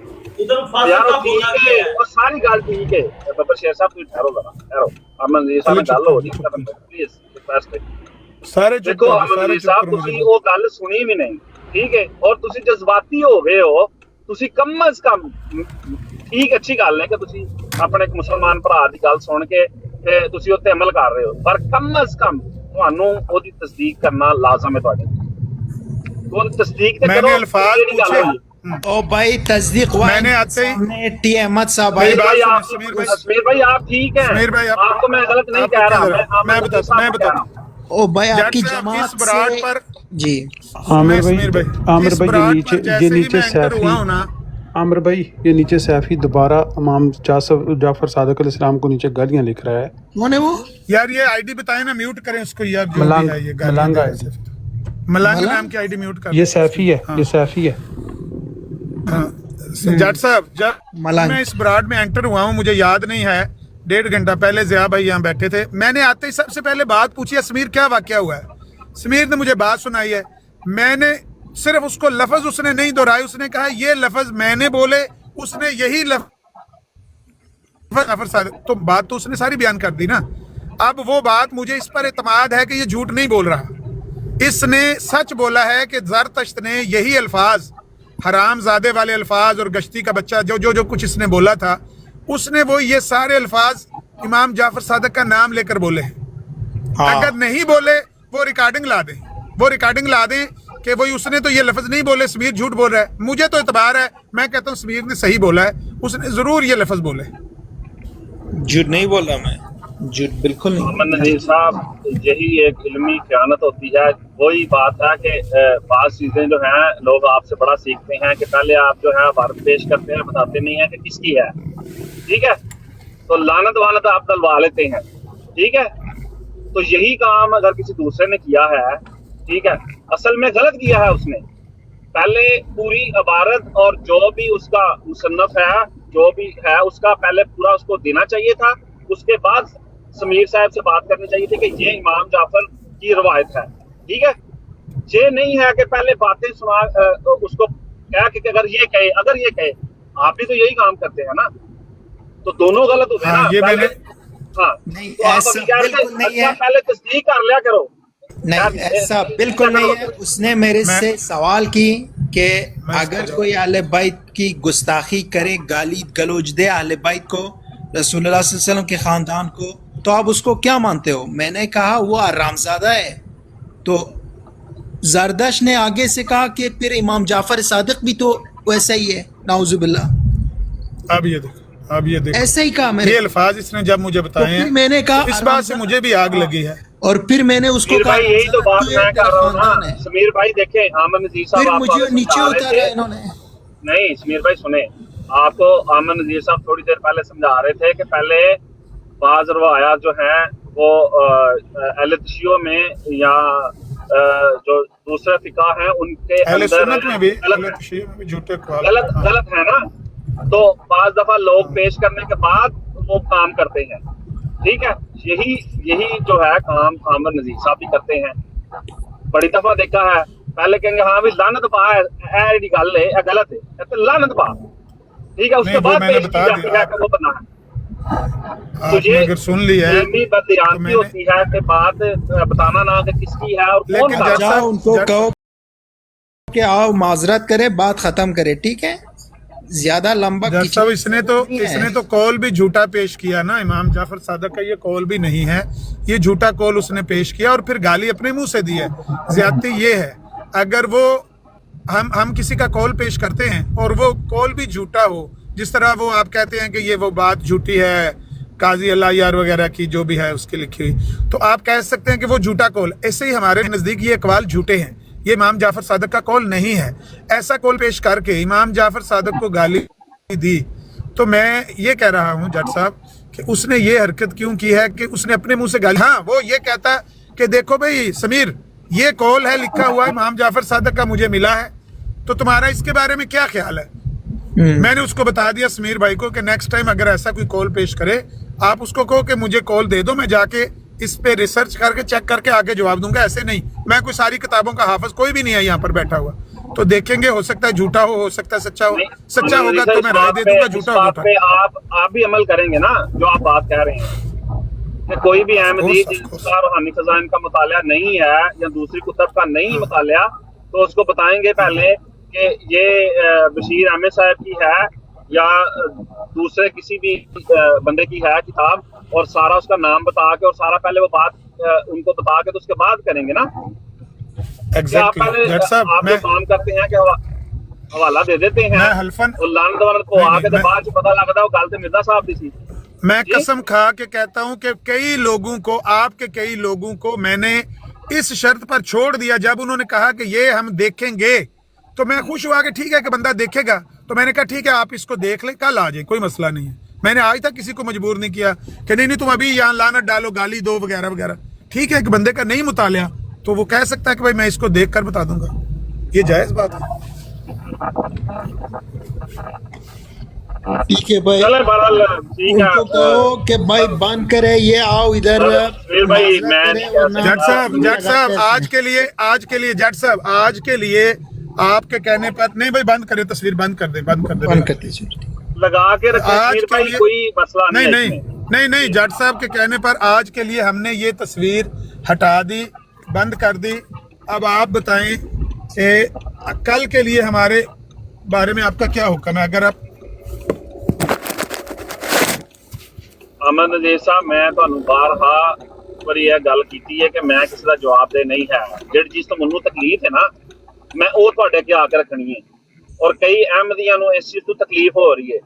यार ठीक है, और सारी गल ठीक है। बब्बर शेर साहब तुम ठहरो जरा, ठहरो। अमन नजीर साहब गल हो रही है, प्लीज रिक्वेस्ट है। सारे चुप देखो करो, अमन सारे नजीर चुप साहब करो ਤੁਸੀਂ मुझे। ਉਹ ਗੱਲ ਸੁਣੀ ਵੀ ਨਹੀਂ, ਠੀਕ ਹੈ, ਔਰ ਤੁਸੀਂ ਜਜ਼ਬਾਤੀ ਹੋ ਗਏ ਹੋ। ਤੁਸੀਂ ਕਮ ਅਜ਼ ਕਮ ਠੀਕ ਅੱਛੀ ਗੱਲ ਹੈ ਕਿ ਤੁਸੀਂ ਆਪਣੇ ਇੱਕ ਮੁਸਲਮਾਨ ਭਰਾ ਦੀ ਗੱਲ ਸੁਣ ਕੇ ਤੇ ਤੁਸੀਂ ਉੱਤੇ ਅਮਲ ਕਰ ਰਹੇ ਹੋ, ਪਰ ਕਮ ਅਜ਼ ਕਮ ਤੁਹਾਨੂੰ ਉਹਦੀ ਤਸਦੀਕ ਕਰਨਾ ਲਾਜ਼ਮ ਹੈ ਤੁਹਾਡੇ। ਉਹ ਤਸਦੀਕ ਤੇ मैंने ਕਰੋ, अल्फाज ਜਿਹੜੀ ਗੱਲ पूछे। ਹੋਈ। ओ भाई तस्दीक हुआ मैंने इनके आते ही- सामने टी अहमद साहब मेरी आए। बात भाई सुनो, आप समीर भाई आप ठीक हैं, समीर भाई आपको मैं गलत नहीं आप कह रहा, कितने जरा- मैं अमन नजीर बताता साहब को कह रहा हूं। ओ भाई जट आपकी साहब जमात इस बरात से पर जी आमिर भाई, समीर भाई, आमिर इस भाई, बरात ये पर जैसे ये ही नीचे मैं एंटर सैफी, हुआ हूं ना, आमिर भाई ये नीचे सैफी दोबारा इमाम जाफर सादिक अलैहिस्सलाम को नीचे गालियां लिख रहा है। कौन है वो? यार ये आईडी बताए ना, म्यूट करें उसको। यार जो मलांग- भी है ये गालियां मलांगा दे रहा है। मलांग नाम की आईडी म्यूट कर। ये सैफी है, ये सैफी है। जट साहब जब मलांग। मैं इस बरात में एंटर हुआ हूँ, मुझे याद नहीं है, 1.5 घंटा पहले ज़िया भाई यहाँ बैठे थे। मैंने आते ही सबसे पहले बात पूछी है, समीर क्या वाकया हुआ है। समीर ने मुझे बात सुनाई है, मैंने सिर्फ उसको लफ्ज उसने नहीं दोहराए, उसने कहा ये लफ्ज मैंने बोले, उसने यही जाफर सादिक, तो बात तो उसने सारी बयान कर दी ना। अब वो बात मुझे इस पर इत्मीनान है कि ये झूठ नहीं बोल रहा। इसने सच बोला है कि ज़रतश्त ने यही अल्फाज, हरामजादे वाले अल्फाज और गश्ती का बच्चा, जो जो जो कुछ इसने बोला था, उसने वो ये सारे अल्फाज इमाम जाफर सादिक का नाम लेकर बोले हैं। अगर नहीं बोले वो रिकॉर्डिंग ला दें, वो रिकॉर्डिंग ला दें कि वही उसने तो ये लफ्ज नहीं बोले, समीर झूठ बोल रहा है। मुझे तो इतबार है, मैं कहता हूँ समीर ने सही बोला है, उसने जरूर ये लफ्ज बोले। झूठ नहीं बोल रहा मैं, झूठ बिल्कुल नहीं। मोहम्मद नज़ीर साहब, यही एक इल्मी ख़यानत होती है। वही बात है कि बात चीज़ें जो हैं लोग आपसे बड़ा सीखते हैं कि पहले आप जो है वारद पेश करते हैं, बताते नहीं हैं कि किसकी है, ठीक है, तो लानत वानत आप डलवा लेते हैं, ठीक है। तो यही काम अगर किसी दूसरे ने किया है, ठीक है, असल में गलत किया है उसने। पहले पूरी इबारत और जो भी उसका मुसन्नफ है, जो भी है उसका पहले पूरा उसको देना चाहिए था। उसके बाद समीर साहब से बात करनी चाहिए थी कि ये इमाम जाफर की रवायत है, ठीक है। ये नहीं है कि पहले बातें सुना उसको क्या कि अगर ये कहे, आप भी तो यही काम करते हैं ना, तो दोनों गलत हो गए ना। ये पहले हाँ, नहीं, तो आप ऐसा अभी कह रहे थे, बिल्कुल नहीं अच्छा है। पहले तस्दीक कर लिया करो। नहीं, ऐसा बिल्कुल नहीं है। उसने मेरे से सवाल की कि अगर कोई अहले बैत की गुस्ताखी करे, गाली गलौज दे अहले बैत को, रसूलुल्लाह सल्लल्लाहु अलैहि वसल्लम के खानदान को, तो आप उसको क्या मानते हो? मैंने कहा वो हरामजादा है। तो जरदश ने आगे से कहा कि फिर इमाम जाफर सादिक भी तो वैसा ही है, नाउजुबिल्लाह। अब ये देखो ऐसा ही कहा मैंने। ये अल्फाज इसने जब मुझे तो बताए फिर हैं, मैंने कहा इस बात से मुझे भी आग लगी है। और फिर मैंने उसको समीर कहा भाई यही तो बात तू मैं एक कर रहा हूँ खानदान ना। है। समीर भाई देखें, आमन नज़ीर साहब फिर आपको मुझे आगे नीचे समझा रहे उतारा थे। इन्होंने। नहीं समीर भाई सुने, आपको आमन नज़ीर साहब थोड़ी देर पहले समझा रहे थे कि पहले बाज़ रवायात जो हैं वो अहले तशय्युअ में या जो दूसरे फिका हैं उनके अहले अंदर सुन्नत में भी, गलत अहले तशय्युअ में भी झूठे ख्वाल। गलत है ना। तो बाज़ दफा लोग पेश करने के बाद वो काम करते हैं, ठीक है। यही जो है काम आमन नज़ीर साहब भी करते हैं। बड़ी दफा देखा है, पहले कहेंगे हाँ भी लानत पा है, गल है, गलत है, तो लानत पा, ठीक है। उसके नहीं, वो बाद मैंने पेश बता की जाती दिया। है कि वो बना है। तो आपने अगर सुन लिया है इल्मी बदयांती तो मैंने- होती है कि बात बताना ना कि किसकी है और कौन लेकिन का जब है। जाओ उनको कहो कि आओ माजरत करे, बात खत्म करे, ठीक है। ज्यादा लंबा जज खींचने साहब की इसने जरूरत नहीं है। इसने तो कॉल भी झूठा पेश किया ना। इमाम जाफर सादिक का ये कॉल भी नहीं है, ये झूठा कॉल उसने पेश किया और फिर गाली अपने मुंह से दी है। ज्यादती ये है, अगर वो हम किसी का कॉल पेश करते हैं और वो कॉल भी झूठा हो, जिस तरह वो आप कहते हैं कि ये वो बात झूठी है काजी अल्लाह यार वगैरह की जो भी है उसकी लिखी हुई, तो आप कह सकते हैं कि वो झूठा कॉल। ऐसे ही हमारे नज़दीक ये अकवाल झूठे हैं, ये इमाम जाफर सादिक का कॉल नहीं है। ऐसा कॉल पेश करके इमाम जाफर सादिक को गाली दी, तो मैं ये कह रहा हूँ जज साहब कि उसने ये हरकत क्यों की है कि उसने अपने मुंह से गाली। हाँ, वो ये कहता कि देखो भाई समीर, ये कॉल है लिखा हुआ इमाम जाफर सादिक का, मुझे मिला है, तो तुम्हारा इसके बारे में क्या ख्याल है। मैंने उसको बता दिया समीर भाई को कि नेक्स्ट टाइम अगर ऐसा कोई कॉल पेश करे, आप उसको कहो कि मुझे कॉल दे दो, मैं जाके इस पे रिसर्च करके चेक करके आगे जवाब दूंगा। ऐसे नहीं, मैं कोई सारी किताबों का हाफिज कोई भी नहीं है यहाँ पर बैठा हुआ, तो देखेंगे, हो सकता है झूठा हो सकता है सच्चा हो। सच्चा होगा तो मैं राय दे दूंगा, झूठा होगा पे आप भी अमल करेंगे ना जो आप बात कह रहे हैं कि कोई भी अहमदी जिसका रूहानी खजाइन का मुतालिया नहीं है या दूसरी कुतब का नहीं मुतालिया, तो उसको बताएंगे पहले कि ये बशीर अहमद साहब की है या दूसरे किसी भी बंदे की है किताब, और सारा उसका नाम बता के और सारा पहले वो बात उनको बता के तो उसके बाद करेंगे ना। एग्जैक्टली जज साहब, आप जो काम करते हैं कि हवाला दे देते हैं मैं हल्फन और लानत वानत को आके तो बाद च पता लगता है वो गल ते मिर्जा साहब दी सी। मैं कसम खा के कहता हूं कि कई लोगों को, आपके कई लोगों को मैंने इस शर्त पर छोड़ दिया, जब उन्होंने कहा कि ये हम देखेंगे तो मैं खुश हुआ कि ठीक है कि बंदा देखेगा, तो मैंने कहा ठीक है आप इसको देख ले, कल आ जाए, कोई मसला नहीं है। मैंने आज तक किसी को मजबूर नहीं किया कि नहीं तुम अभी यहाँ लानत डालो, गाली दो वगैरह वगैरह। ठीक है कि बंदे का नहीं मुतालिया तो वो कह सकता है कि भाई मैं इसको देख कर बता दूंगा, ये जायज बात है। ठीक है भाई, चले बहरहाल ठीक है। उनको कहो कि भाई बंद करे, ये आओ इधर। फिर भाई मैं जज साहब आज के लिए जज साहब आज के लिए आपके कहने पर नहीं भाई बंद करें, तस्वीर बंद कर दे, बंद कर दीजिए। लगा के रखें आज समीर के भाई, लिए कोई मसला नहीं नहीं है नहीं इसमें। नहीं नहीं जट साहब के कहने पर आज के लिए हमने ये तस्वीर हटा दी, बंद कर दी। अब आप बताएं कि कल के लिए हमारे बारे में आपका क्या हुक्म है? अगर आप ਅਮਨ ਨਜ਼ੀਰ ਸਾਹਿਬ, ਮੈਂ ਤੁਹਾਨੂੰ ਬਾਰਹਾ ਵਾਰੀ ਇਹ ਗੱਲ ਕੀਤੀ ਹੈ ਕਿ ਮੈਂ ਕਿਸੇ ਦਾ ਜਵਾਬਦੇਹ ਨਹੀਂ ਹੈ। ਜਿਹੜੀ ਚੀਜ਼ ਤੋਂ ਮੈਨੂੰ ਤਕਲੀਫ ਹੈ ਨਾ, ਮੈਂ ਉਹ ਤੁਹਾਡੇ ਅੱਗੇ ਆ ਕੇ ਰੱਖਣੀ ਹੈ। ਔਰ ਕਈ ਅਹਿਮਦੀਆਂ ਨੂੰ ਇਸ ਚੀਜ਼ ਤੋਂ ਤਕਲੀਫ ਹੋ ਰਹੀ ਹੈ,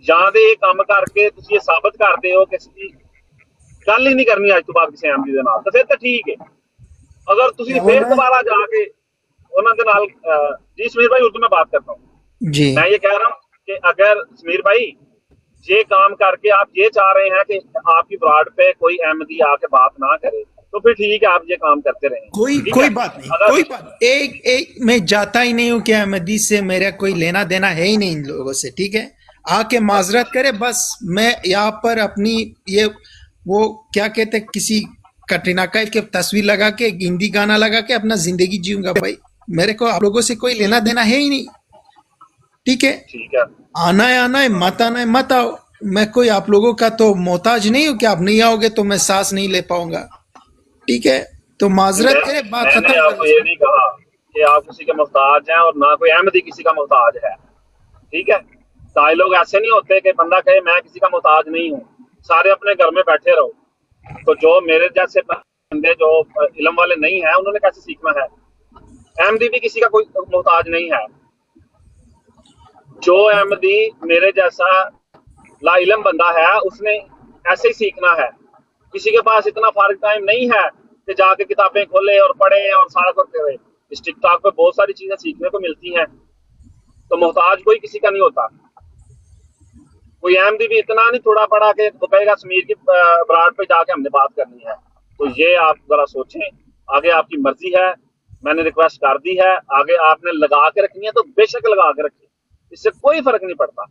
ਜਾਂ ਤੇ ਇਹ ਕੰਮ ਕਰਕੇ ਤੁਸੀਂ ਇਹ ਸਾਬਤ ਕਰਦੇ ਹੋ ਕਿ ਅਸੀਂ ਗੱਲ ਹੀ ਨਹੀਂ ਕਰਨੀ ਅੱਜ ਤੋਂ ਬਾਅਦ ਕਿਸੇ ਅਹਿਮਦੀ ਦੇ ਨਾਲ, ਤਾਂ ਫਿਰ ਤਾਂ ਠੀਕ ਹੈ। ਅਗਰ ਤੁਸੀਂ ਫਿਰ ਦੁਬਾਰਾ ਜਾ ਕੇ ਉਹਨਾਂ ਦੇ ਨਾਲ जी समीर भाई उर्दू में बात करता हूँ जी, मैं ये कह रहा हूँ कि अगर समीर भाई ये काम करके आप ये चाह रहे हैं कि आपकी ब्राड पे कोई अहमदी आके बात ना करे, तो फिर ठीक है, आप ये काम करते रहें। कोई बात नहीं, कोई बात एक मैं जाता ही नहीं हूँ कि अहमदी से मेरा कोई लेना देना है ही नहीं इन लोगों से, ठीक है। आके माजरत करे बस। मैं यहाँ पर अपनी ये वो क्या कहते किसी कटरीना कैफ की तस्वीर लगा के हिंदी गाना लगा के अपना जिंदगी जीऊंगा भाई। मेरे को आप लोगों से कोई लेना देना है ही नहीं, ठीक है। ठीक है, आना है मत आना है मत आओ। मैं कोई आप लोगों का तो मोहताज नहीं हूँ कि आप नहीं आओगे तो मैं सांस नहीं ले पाऊंगा, ठीक है। तो माजरत करे, बात मैंने खत्म आपको ये नहीं कहा कि आप किसी के मोहताज हैं, और ना कोई अहमदी किसी का मोहताज है, ठीक है। सारे लोग ऐसे नहीं होते कि बंदा कहे मैं किसी का मोहताज नहीं हूँ, सारे अपने घर में बैठे रहो। तो जो मेरे जैसे बंदे जो इल्म वाले नहीं है, उन्होंने कैसे सीखना है? अहमदी भी किसी का कोई मोहताज नहीं है। जो अहमदी मेरे जैसा ला इल्म बंदा है, उसने ऐसे ही सीखना है। किसी के पास इतना फारिग टाइम नहीं है कि जाके किताबें खोले और पढ़े और सारा कुछ करे। इस टिकटॉक पे बहुत सारी चीजें सीखने को मिलती हैं, तो मोहताज कोई किसी का नहीं होता। कोई अहमदी भी इतना नहीं थोड़ा पड़ा कि वो कहेगा समीर की ब्राड पे जाके हमने बात करनी है। तो ये आप जरा सोचें, आगे आपकी मर्जी है, मैंने रिक्वेस्ट कर दी है, आगे आपने लगा के रखनी है तो बेशक लगा के रखिए, इससे कोई फर्क नहीं पड़ता,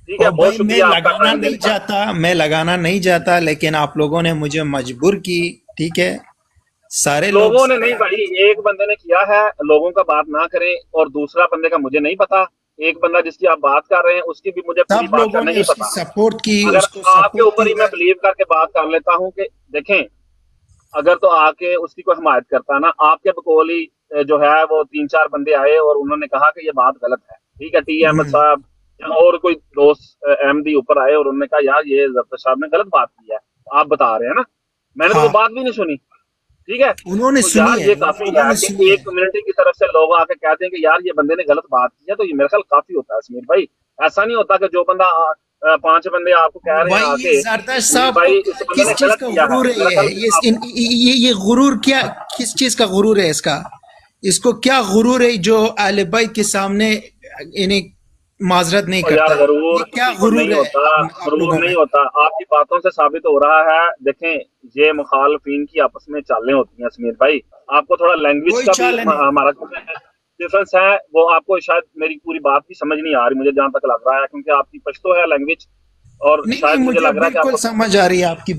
ठीक है। और बहुत भाई मैं शुक्रिया आपका लगाना टाइम नहीं देने का। चाहता, मैं लगाना नहीं चाहता, लेकिन आप लोगों ने मुझे मजबूर की, ठीक है। सारे लोगों लोग ने नहीं भाई, एक बंदे ने किया है, लोगों का बात ना करें, और दूसरा बंदे का मुझे नहीं पता। एक बंदा जिसकी आप बात कर रहे हैं उसकी भी मुझे पूरी सब बात का लोगों ने नहीं उसकी पता। सपोर्ट की, अगर उसको आपके सपोर्ट ऊपर ही मैं बिलीव करके बात कर लेता हूँ कि देखें, अगर तो आके उसकी कोई हमायत करता ना, आपके बकौल ही जो है वो 3-4 बंदे आए और उन्होंने कहा कि ये बात गलत है, ठीक है। टी अहमद साहब या और कोई दोस्त अहमदी ऊपर आए और उन्होंने कहा यार ये जफर साहब ने गलत बात की है, आप बता रहे हैं ना, मैंने तो वो बात भी नहीं सुनी, ठीक है। उन्होंने तो सुनी यार है, ये काफी लोगों है ने कि सुनी एक कम्युनिटी की तरफ से लोग आके कहते हैं कि यार ये बंदे ने गलत बात की है, तो ये मेरे ख्याल काफी होता है समीर भाई। ऐसा नहीं होता कि जो बंदा 5 बंदे आपको कह रहे हैं भाई आके ये जरदाश्त साहब भाई को इस बंदे किस ने चीज गलत का किया गुरूर है, है ये गुरूर क्या, किस चीज का गुरूर है इसका? इसको क्या गुरूर है जो अहले बैत के सामने इन्हें माजरत नहीं और यार करता? गरूर ये क्या किसी को गुरूर नहीं है होता, आप गरूर लोगों नहीं में? होता। आपकी बातों से साबित हो रहा है। देखें, ये मुखालफिन की आपस में चालें होती हैं समीर भाई। आपको थोड़ा लैंग्वेज कोई का चाल भी नहीं। हमारा डिफरेंस है, वो आपको शायद मेरी पूरी बात भी समझ नहीं आ रही, मुझे जहां तक लग रहा है, क्योंकि आपकी पश्तो है लैंग्वेज, और नहीं शायद नहीं, मुझे मुझे लग रहा है कि बिल्कुल आपको समझ आ रही है आपकी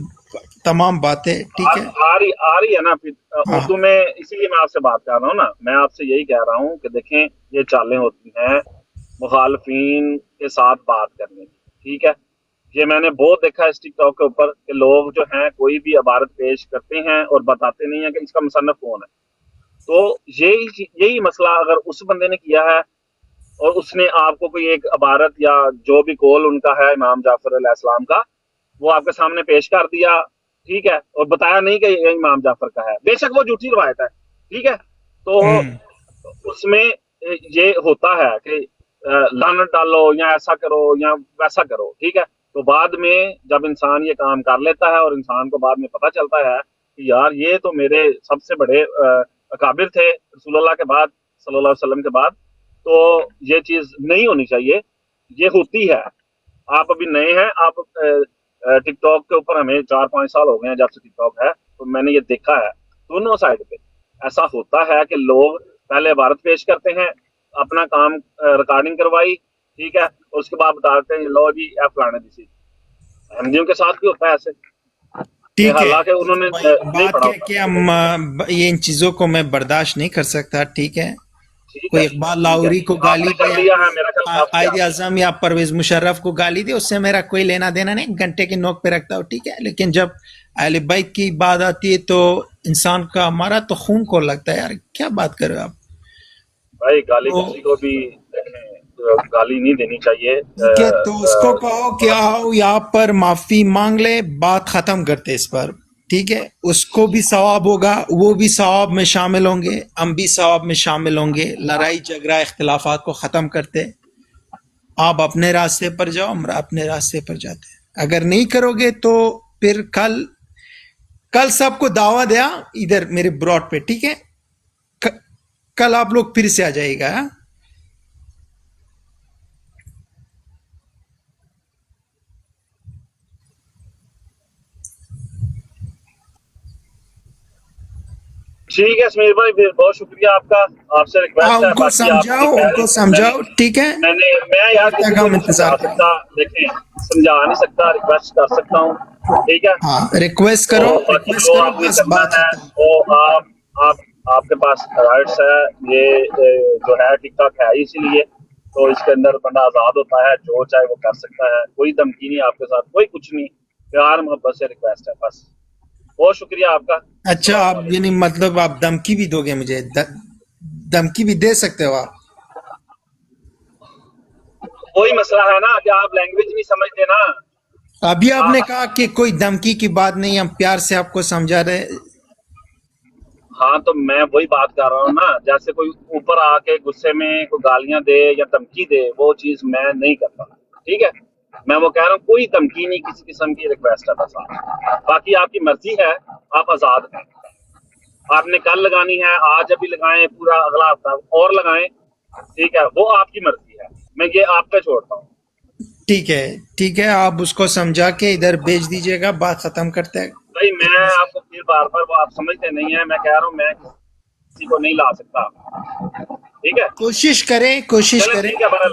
तमाम बातें, ठीक है। आ रही है ना। फिर हाँ। उर्दू में इसीलिए मैं आपसे बात कर रहा हूँ ना। मैं आपसे यही कह रहा हूँ कि देखें, ये चालें होती हैं मुखालफिन के साथ बात करने की, ठीक है। ये मैंने बहुत देखा है इस टिकटॉक के ऊपर कि लोग जो हैं कोई भी इबारत पेश करते हैं और बताते नहीं है कि इसका मुसन्नफ कौन है। तो यही मसला अगर उस बंदे ने किया है और उसने आपको कोई एक इबारत या जो भी कौल उनका है इमाम जाफर अलैहिस्सलाम का, वो आपके सामने पेश कर दिया, ठीक है, और बताया नहीं कि ये इमाम जाफर का है, बेशक वो झूठी रवायत है, ठीक है। तो उसमें ये होता है कि लानत डालो या ऐसा करो या वैसा करो, ठीक है। तो बाद में जब इंसान ये काम कर लेता है और इंसान को बाद में पता चलता है कि यार ये तो मेरे सबसे बड़े अकाबिर थे रसूलुल्लाह के बाद, सल्लल्लाहु अलैहि वसल्लम के बाद, तो ये चीज नहीं होनी चाहिए। ये होती है। आप अभी नए हैं, आप टिकटॉक के ऊपर हमें 4-5 साल हो गए हैं जब से टिकटॉक है, तो मैंने ये देखा है दोनों साइड पे ऐसा होता है कि लोग पहले इबारत पेश करते हैं, अपना काम रिकॉर्डिंग करवाई, ठीक है, और उसके बाद बताते हैं लो जी एफ फलाने दी सी। अहमदियों के साथ भी होता है ऐसे, ठीक है। हालांकि उन्होंने नहीं बात पढ़ा है कि हम ये इन चीजों को मैं बर्दाश्त नहीं कर सकता, ठीक है। ठीक कोई है इकबाल ठीक है लाहौरी को गाली आपने कर दे, लिया है मेरा ख्याल काफी कायद आपने आजम या परवेज मुशर्रफ को गाली दे, उससे मेरा कोई लेना देना नहीं, घंटे की नोक पे रखता हूँ, ठीक है। लेकिन जब अहले बैत की बात आती है तो इंसान का हमारा तो खून को लगता है यार, क्या बात कर रहे हो आप। भाई गाली तो किसी को भी देखें, गाली नहीं देनी चाहिए ठीक है, तो उसको कहो कि आओ यहाँ पर माफी मांग ले, बात खत्म करते इस पर, ठीक है। उसको भी सवाब होगा, वो भी सवाब में शामिल होंगे, हम भी सवाब में शामिल होंगे, लड़ाई झगड़ा इख्तिलाफात को ख़त्म करते। आप अपने रास्ते पर जाओ, हम अपने रास्ते पर जाते हैं। अगर नहीं करोगे तो फिर कल सबको दावा दिया इधर मेरे ब्रॉड पे, ठीक है। कल आप लोग फिर से आ जाइएगा, हाँ? ठीक है समीर भाई, फिर बहुत शुक्रिया आपका, आपसे रिक्वेस्ट है उनको बाकी आप समझाओ, ठीक है। मैं यार तब किसी तक को हम नहीं इंतजार समझा सकता, देखें समझा नहीं सकता, रिक्वेस्ट कर सकता हूँ, ठीक है। हाँ, रिक्वेस्ट तो करो, बाकी रिक्वेस्ट जो करो, आपने बस करना बात है खत्म। वो आपके पास राइट्स है, ये जो है टिकटॉक है इसीलिए, तो इसके अंदर बंदा आजाद होता है, जो चाहे वो कर सकता है, कोई धमकी नहीं आपके साथ, कोई कुछ नहीं, प्यार मोहब्बत से रिक्वेस्ट है बस। बहुत शुक्रिया आपका। अच्छा, आप यानी मतलब आप धमकी भी दोगे मुझे, धमकी भी दे सकते हो आप? कोई मसला है ना कि आप लैंग्वेज नहीं समझते ना। अभी आपने कहा कि कोई धमकी की बात नहीं, हम प्यार से आपको समझा रहे। हाँ तो मैं वही बात कर रहा हूँ ना, जैसे कोई ऊपर आके गुस्से में कोई गालियां दे या धमकी दे, वो चीज मैं नहीं करता, ठीक है। मैं वो कह रहा हूँ कोई धमकी नहीं, किसी किस्म की रिक्वेस्ट है बस। बाकी आपकी मर्जी है, आप आजाद हैं, आपने कल लगानी है, आज अभी लगाएं, पूरा अगला हफ्ता और लगाएं, ठीक है, वो आपकी मर्जी है, मैं ये आप पे छोड़ता हूँ। ठीक है, आप उसको समझा के इधर भेज दीजिएगा, बात खत्म करते हैं। भाई मैं आपको फिर बार बार, वो आप समझते नहीं है, मैं कह रहा हूँ मैं किसी को नहीं ला सकता, ठीक है। कोशिश करें ठीक है, बड़ा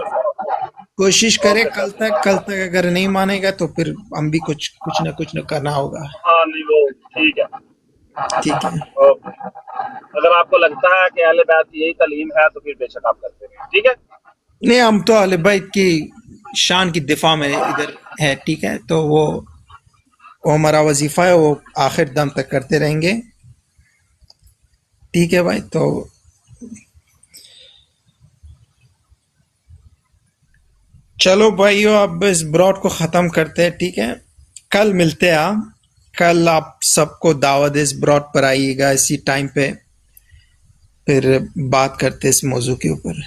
कोशिश करें, कल तक अगर नहीं मानेगा तो फिर हम भी कुछ न करना होगा। हाँ नहीं वो ठीक है, ठीक है, ओके। अगर आपको लगता है कि अहले बैत की यही तालीम है तो फिर बेशक आप करते हैं, ठीक है। नहीं, हम तो अहले बैत की शान की दिफा में इधर है, ठीक है। तो वो हमारा वजीफा है, वो आखिर दम तक करते रहेंगे, ठीक है भाई। तो चलो भाइयों, अब इस ब्रॉड को ख़त्म करते हैं, ठीक है। कल मिलते हैं, कल आप सबको दावत इस ब्रॉड पर आइएगा इसी टाइम पे, फिर बात करते इस मौजू के ऊपर।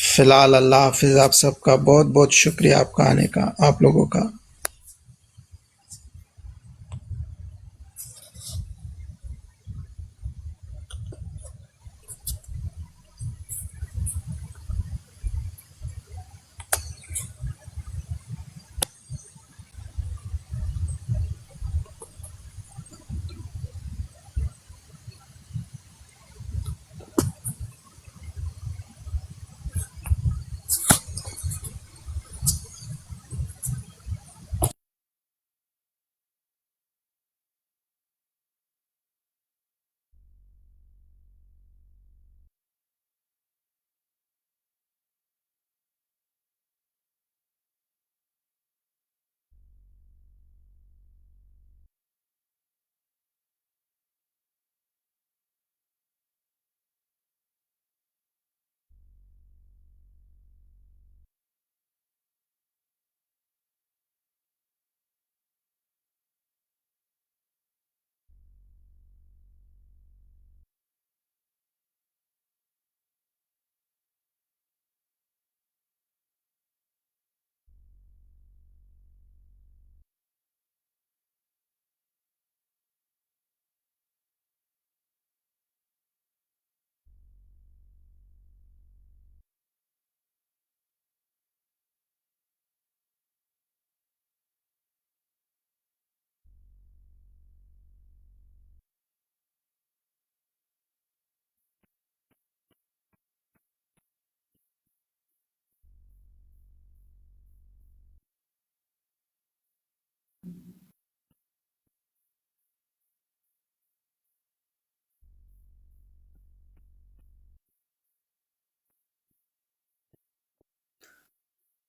फिलहाल अल्लाह हाफिज़, आप सबका बहुत बहुत शुक्रिया आपका आने का, आप लोगों का।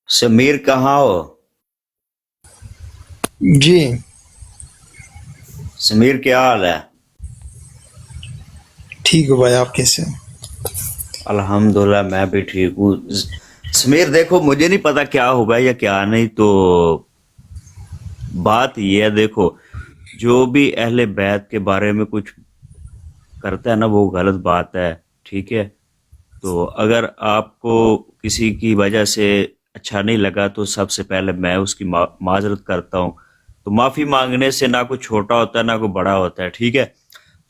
समीर कहाँ हो? जी समीर क्या हाल है? ठीक हो भाई, आप कैसे हैं? अल्हम्दुलिल्लाह मैं भी ठीक हूँ। समीर देखो, मुझे नहीं पता क्या होगा या क्या नहीं, तो बात ये है, देखो जो भी अहले बैत के बारे में कुछ करता है ना, वो गलत बात है, ठीक है। तो अगर आपको किसी की वजह से अच्छा नहीं लगा तो सबसे पहले मैं उसकी माजरत करता हूँ। तो माफ़ी मांगने से ना कोई छोटा होता है ना कोई बड़ा होता है, ठीक है।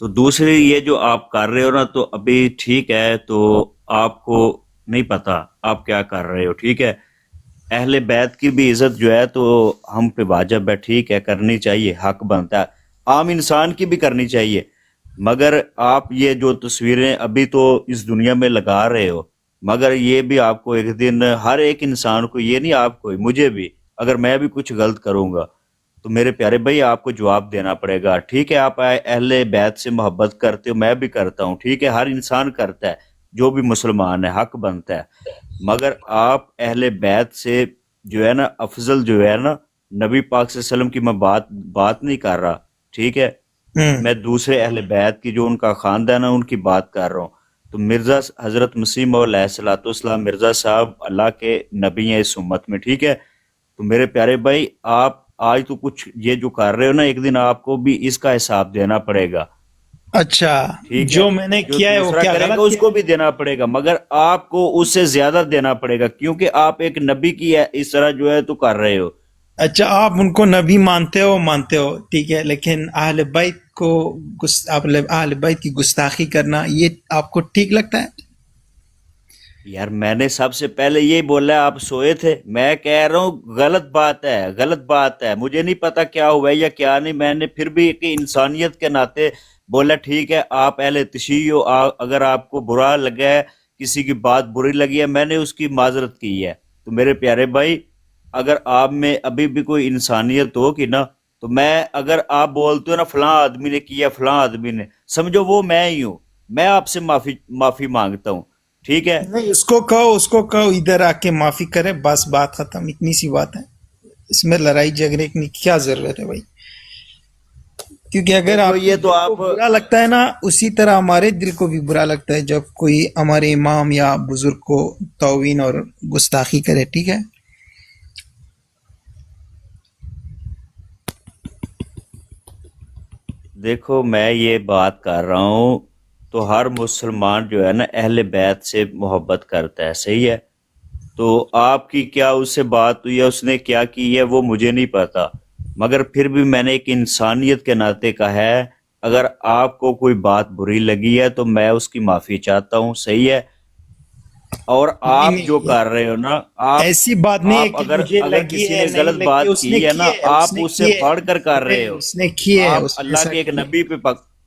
तो दूसरी ये जो आप कर रहे हो ना, तो अभी ठीक है, तो आपको नहीं पता आप क्या कर रहे हो, ठीक है। अहले बैत की भी इज्जत जो है तो हम पे वाजिब है, ठीक है, करनी चाहिए, हक बनता है, आम इंसान की भी करनी चाहिए। मगर आप ये जो तस्वीरें अभी तो इस दुनिया में लगा रहे हो, मगर ये भी आपको एक दिन, हर एक इंसान को, ये नहीं आपको, मुझे भी, अगर मैं भी कुछ गलत करूंगा तो मेरे प्यारे भाई आपको जवाब देना पड़ेगा, ठीक है। आप अहले बैत से मोहब्बत करते हो, मैं भी करता हूँ, ठीक है, हर इंसान करता है, जो भी मुसलमान है, हक बनता है। मगर आप अहले बैत से जो है ना, अफजल जो है ना, नबी पाक सल्लल्लाहु अलैहि वसल्लम की मैं बात नहीं कर रहा, ठीक है। मैं दूसरे अहले बैत की जो उनका खानदान है उनकी बात कर रहा हूँ। तो मिर्जा हजरत मसीह मौऊद अलैहिस्सलाम मिर्जा साहब अल्लाह के नबी हैं इस उम्मत में, ठीक है। तो मेरे प्यारे भाई, आप आज तो कुछ ये जो कर रहे हो ना, एक दिन आपको भी इसका हिसाब देना पड़ेगा, अच्छा, ठीक है। जो मैंने जो किया है वो दूसरा क्या करेगा गलत किया उसको भी देना पड़ेगा, मगर आपको उससे ज्यादा देना पड़ेगा, क्योंकि आप एक नबी की इस तरह जो है तो कर रहे हो। अच्छा, आप उनको नबी मानते हो, ठीक है, लेकिन अहले बैत को अहले बैत की गुस्ताखी करना ये आपको ठीक लगता है? यार मैंने सबसे पहले यही बोला, आप सोए थे, मैं कह रहा हूँ गलत बात है, गलत बात है। मुझे नहीं पता क्या हुआ है या क्या नहीं, मैंने फिर भी एक इंसानियत के नाते बोला ठीक है, आप अहले तशय्युह हो, अगर आपको बुरा लगा है, किसी की बात बुरी लगी है, मैंने उसकी माजरत की है। तो मेरे प्यारे भाई, अगर आप में अभी भी कोई इंसानियत हो कि ना, तो मैं, अगर आप बोलते हो ना फलां आदमी ने किया, फलां आदमी ने, समझो वो मैं ही हूँ, मैं आपसे माफी मांगता हूँ, ठीक है। नहीं, उसको कहो इधर आके माफी करे, बस बात खत्म, इतनी सी बात है। इसमें लड़ाई झगड़े की क्या जरूरत है भाई? क्योंकि अगर देखो आपको ये तो दिल को आप, बुरा लगता है ना, उसी तरह हमारे दिल को भी बुरा लगता है जब कोई हमारे इमाम या बुजुर्ग को तौहीन और गुस्ताखी करे, ठीक है। देखो मैं ये बात कर रहा हूँ, तो हर मुसलमान जो है ना अहले बैत से मोहब्बत करता है, सही है। तो आपकी क्या उससे बात हुई है, उसने क्या की है, वो मुझे नहीं पता, मगर फिर भी मैंने एक इंसानियत के नाते कहा है, अगर आपको कोई बात बुरी लगी है तो मैं उसकी माफी चाहता हूँ, सही है। और आप नहीं, जो कर रहे हो ना, आप ऐसी बात नहीं है आप कि अगर मुझे अगर लगी किसी है ने नहीं गलत लगी, बात उसने की है की ना, है, आप उसने उससे की है, बढ़कर कर अरे रहे हो, उसने की है, आप उसने अल्लाह ऐसा के एक किया।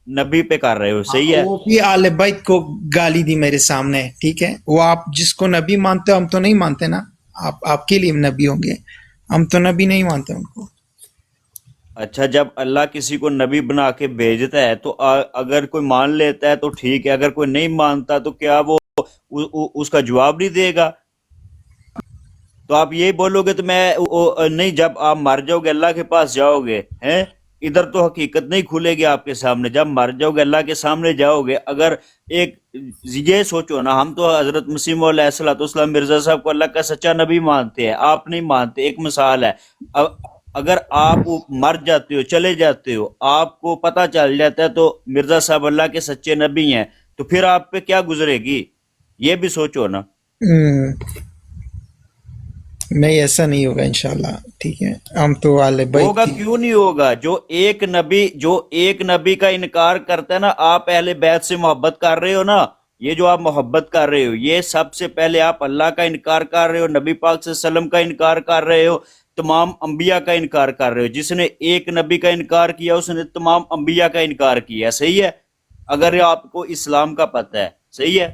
नबी पे कर रहे हो, हाँ, सही है। वो भी आले बैत को गाली दी मेरे सामने, ठीक है। वो आप जिसको नबी मानते हो, हम तो नहीं मानते ना। आप आपके लिए नबी होंगे, हम तो नबी नहीं मानते उनको। अच्छा, जब अल्लाह किसी को नबी बना के भेजता है तो अगर कोई मान लेता है तो ठीक है, अगर कोई नहीं मानता तो क्या वो उसका जवाब नहीं देगा? तो आप यही बोलोगे तो नहीं, जब आप मर जाओगे अल्लाह के पास जाओगे, हैं, इधर तो हकीकत नहीं खुलेगी आपके सामने। जब मर जाओगे अल्लाह के सामने जाओगे, अगर एक ये सोचो ना, हम तो हजरत मसीह मौऊद अलैहिस्सलाम मिर्जा साहब को अल्लाह का सच्चा नबी मानते हैं, आप नहीं मानते, एक मिसाल है। अब अगर आप मर जाते हो, चले जाते हो, आपको पता चल जाता है तो मिर्जा साहब अल्लाह के सच्चे नबी हैं, तो फिर आप पे क्या गुजरेगी, ये भी सोचो ना। नहीं, ऐसा नहीं होगा इंशाल्लाह, ठीक है। हम तो आले बैत होगा, की क्यों नहीं होगा? जो एक नबी का इनकार करता है ना, आप अहले बैत से मोहब्बत कर रहे हो ना, ये जो आप मोहब्बत कर रहे हो, ये सबसे पहले आप अल्लाह का इनकार कर रहे हो, नबी पाक सल्लल्लाहु अलैहि वसल्लम का इनकार कर रहे हो, तमाम अंबिया का इनकार कर रहे हो। जिसने एक नबी का इनकार किया उसने तमाम अंबिया का इनकार किया, सही है। अगर आपको इस्लाम का पता है, सही है।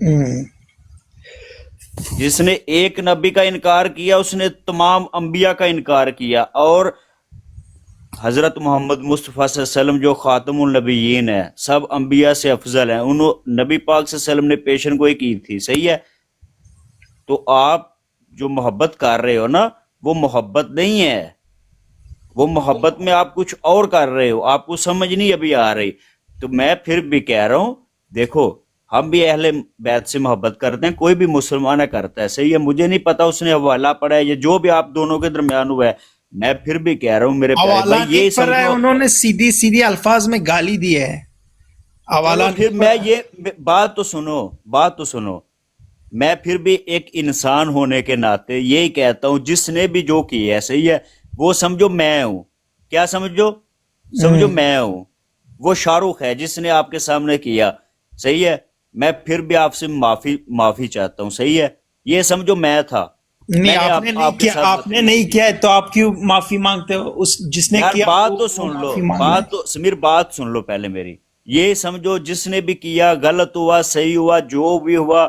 हम्म, जिसने एक नबी का इनकार किया उसने तमाम अंबिया का इनकार किया, और हजरत मोहम्मद मुस्तफ़ा सल्लल्लाहु अलैहि वसल्लम जो खातमुल नबीयीन है, सब अंबिया से अफजल हैं, उन्होंने नबी पाक सल्लल्लाहु अलैहि वसल्लम ने पेशन गोई की थी, सही है। तो आप جو محبت کر رہے ہو نا وہ محبت نہیں ہے, وہ محبت میں آپ کچھ اور کر رہے ہو, آپ کو سمجھ نہیں ابھی آ رہی. تو میں پھر بھی کہہ رہا ہوں دیکھو ہم بھی اہل بیت سے محبت کرتے ہیں, کوئی بھی مسلمان کرتا ہے, صحیح ہے, مجھے نہیں پتا اس نے حوالہ پڑھا ہے یا جو بھی آپ دونوں کے درمیان ہوا ہے, میں پھر بھی کہہ رہا ہوں میرے پیارے حوالہ بھائی یہ نہیں پڑھ رہا ہے, سمجھو. انہوں نے سیدھی سیدھی الفاظ میں گالی دی ہے. حوالہ چلو پھر نہیں میں پڑھا. یہ بات تو سنو, میں پھر بھی ایک انسان ہونے کے ناطے یہی کہتا ہوں جس نے بھی جو کیا ہے صحیح ہے وہ سمجھو میں ہوں, کیا سمجھو میں ہوں, وہ شاہ رخ ہے جس نے آپ کے سامنے کیا, صحیح ہے, میں پھر بھی آپ سے معافی چاہتا ہوں, صحیح ہے, یہ سمجھو میں تھا. نہیں آپ نے نہیں کیا, آپ نے نہیں کیا ہے تو آپ کیوں معافی مانگتے ہو؟ اس جس نے یار کیا بات وہ تو سن لو, معافی مانگ رہا ہے. بات تو سمیر بات سن لو پہلے میری. یہ سمجھو جس نے بھی کیا غلط ہوا صحیح ہوا جو بھی ہوا,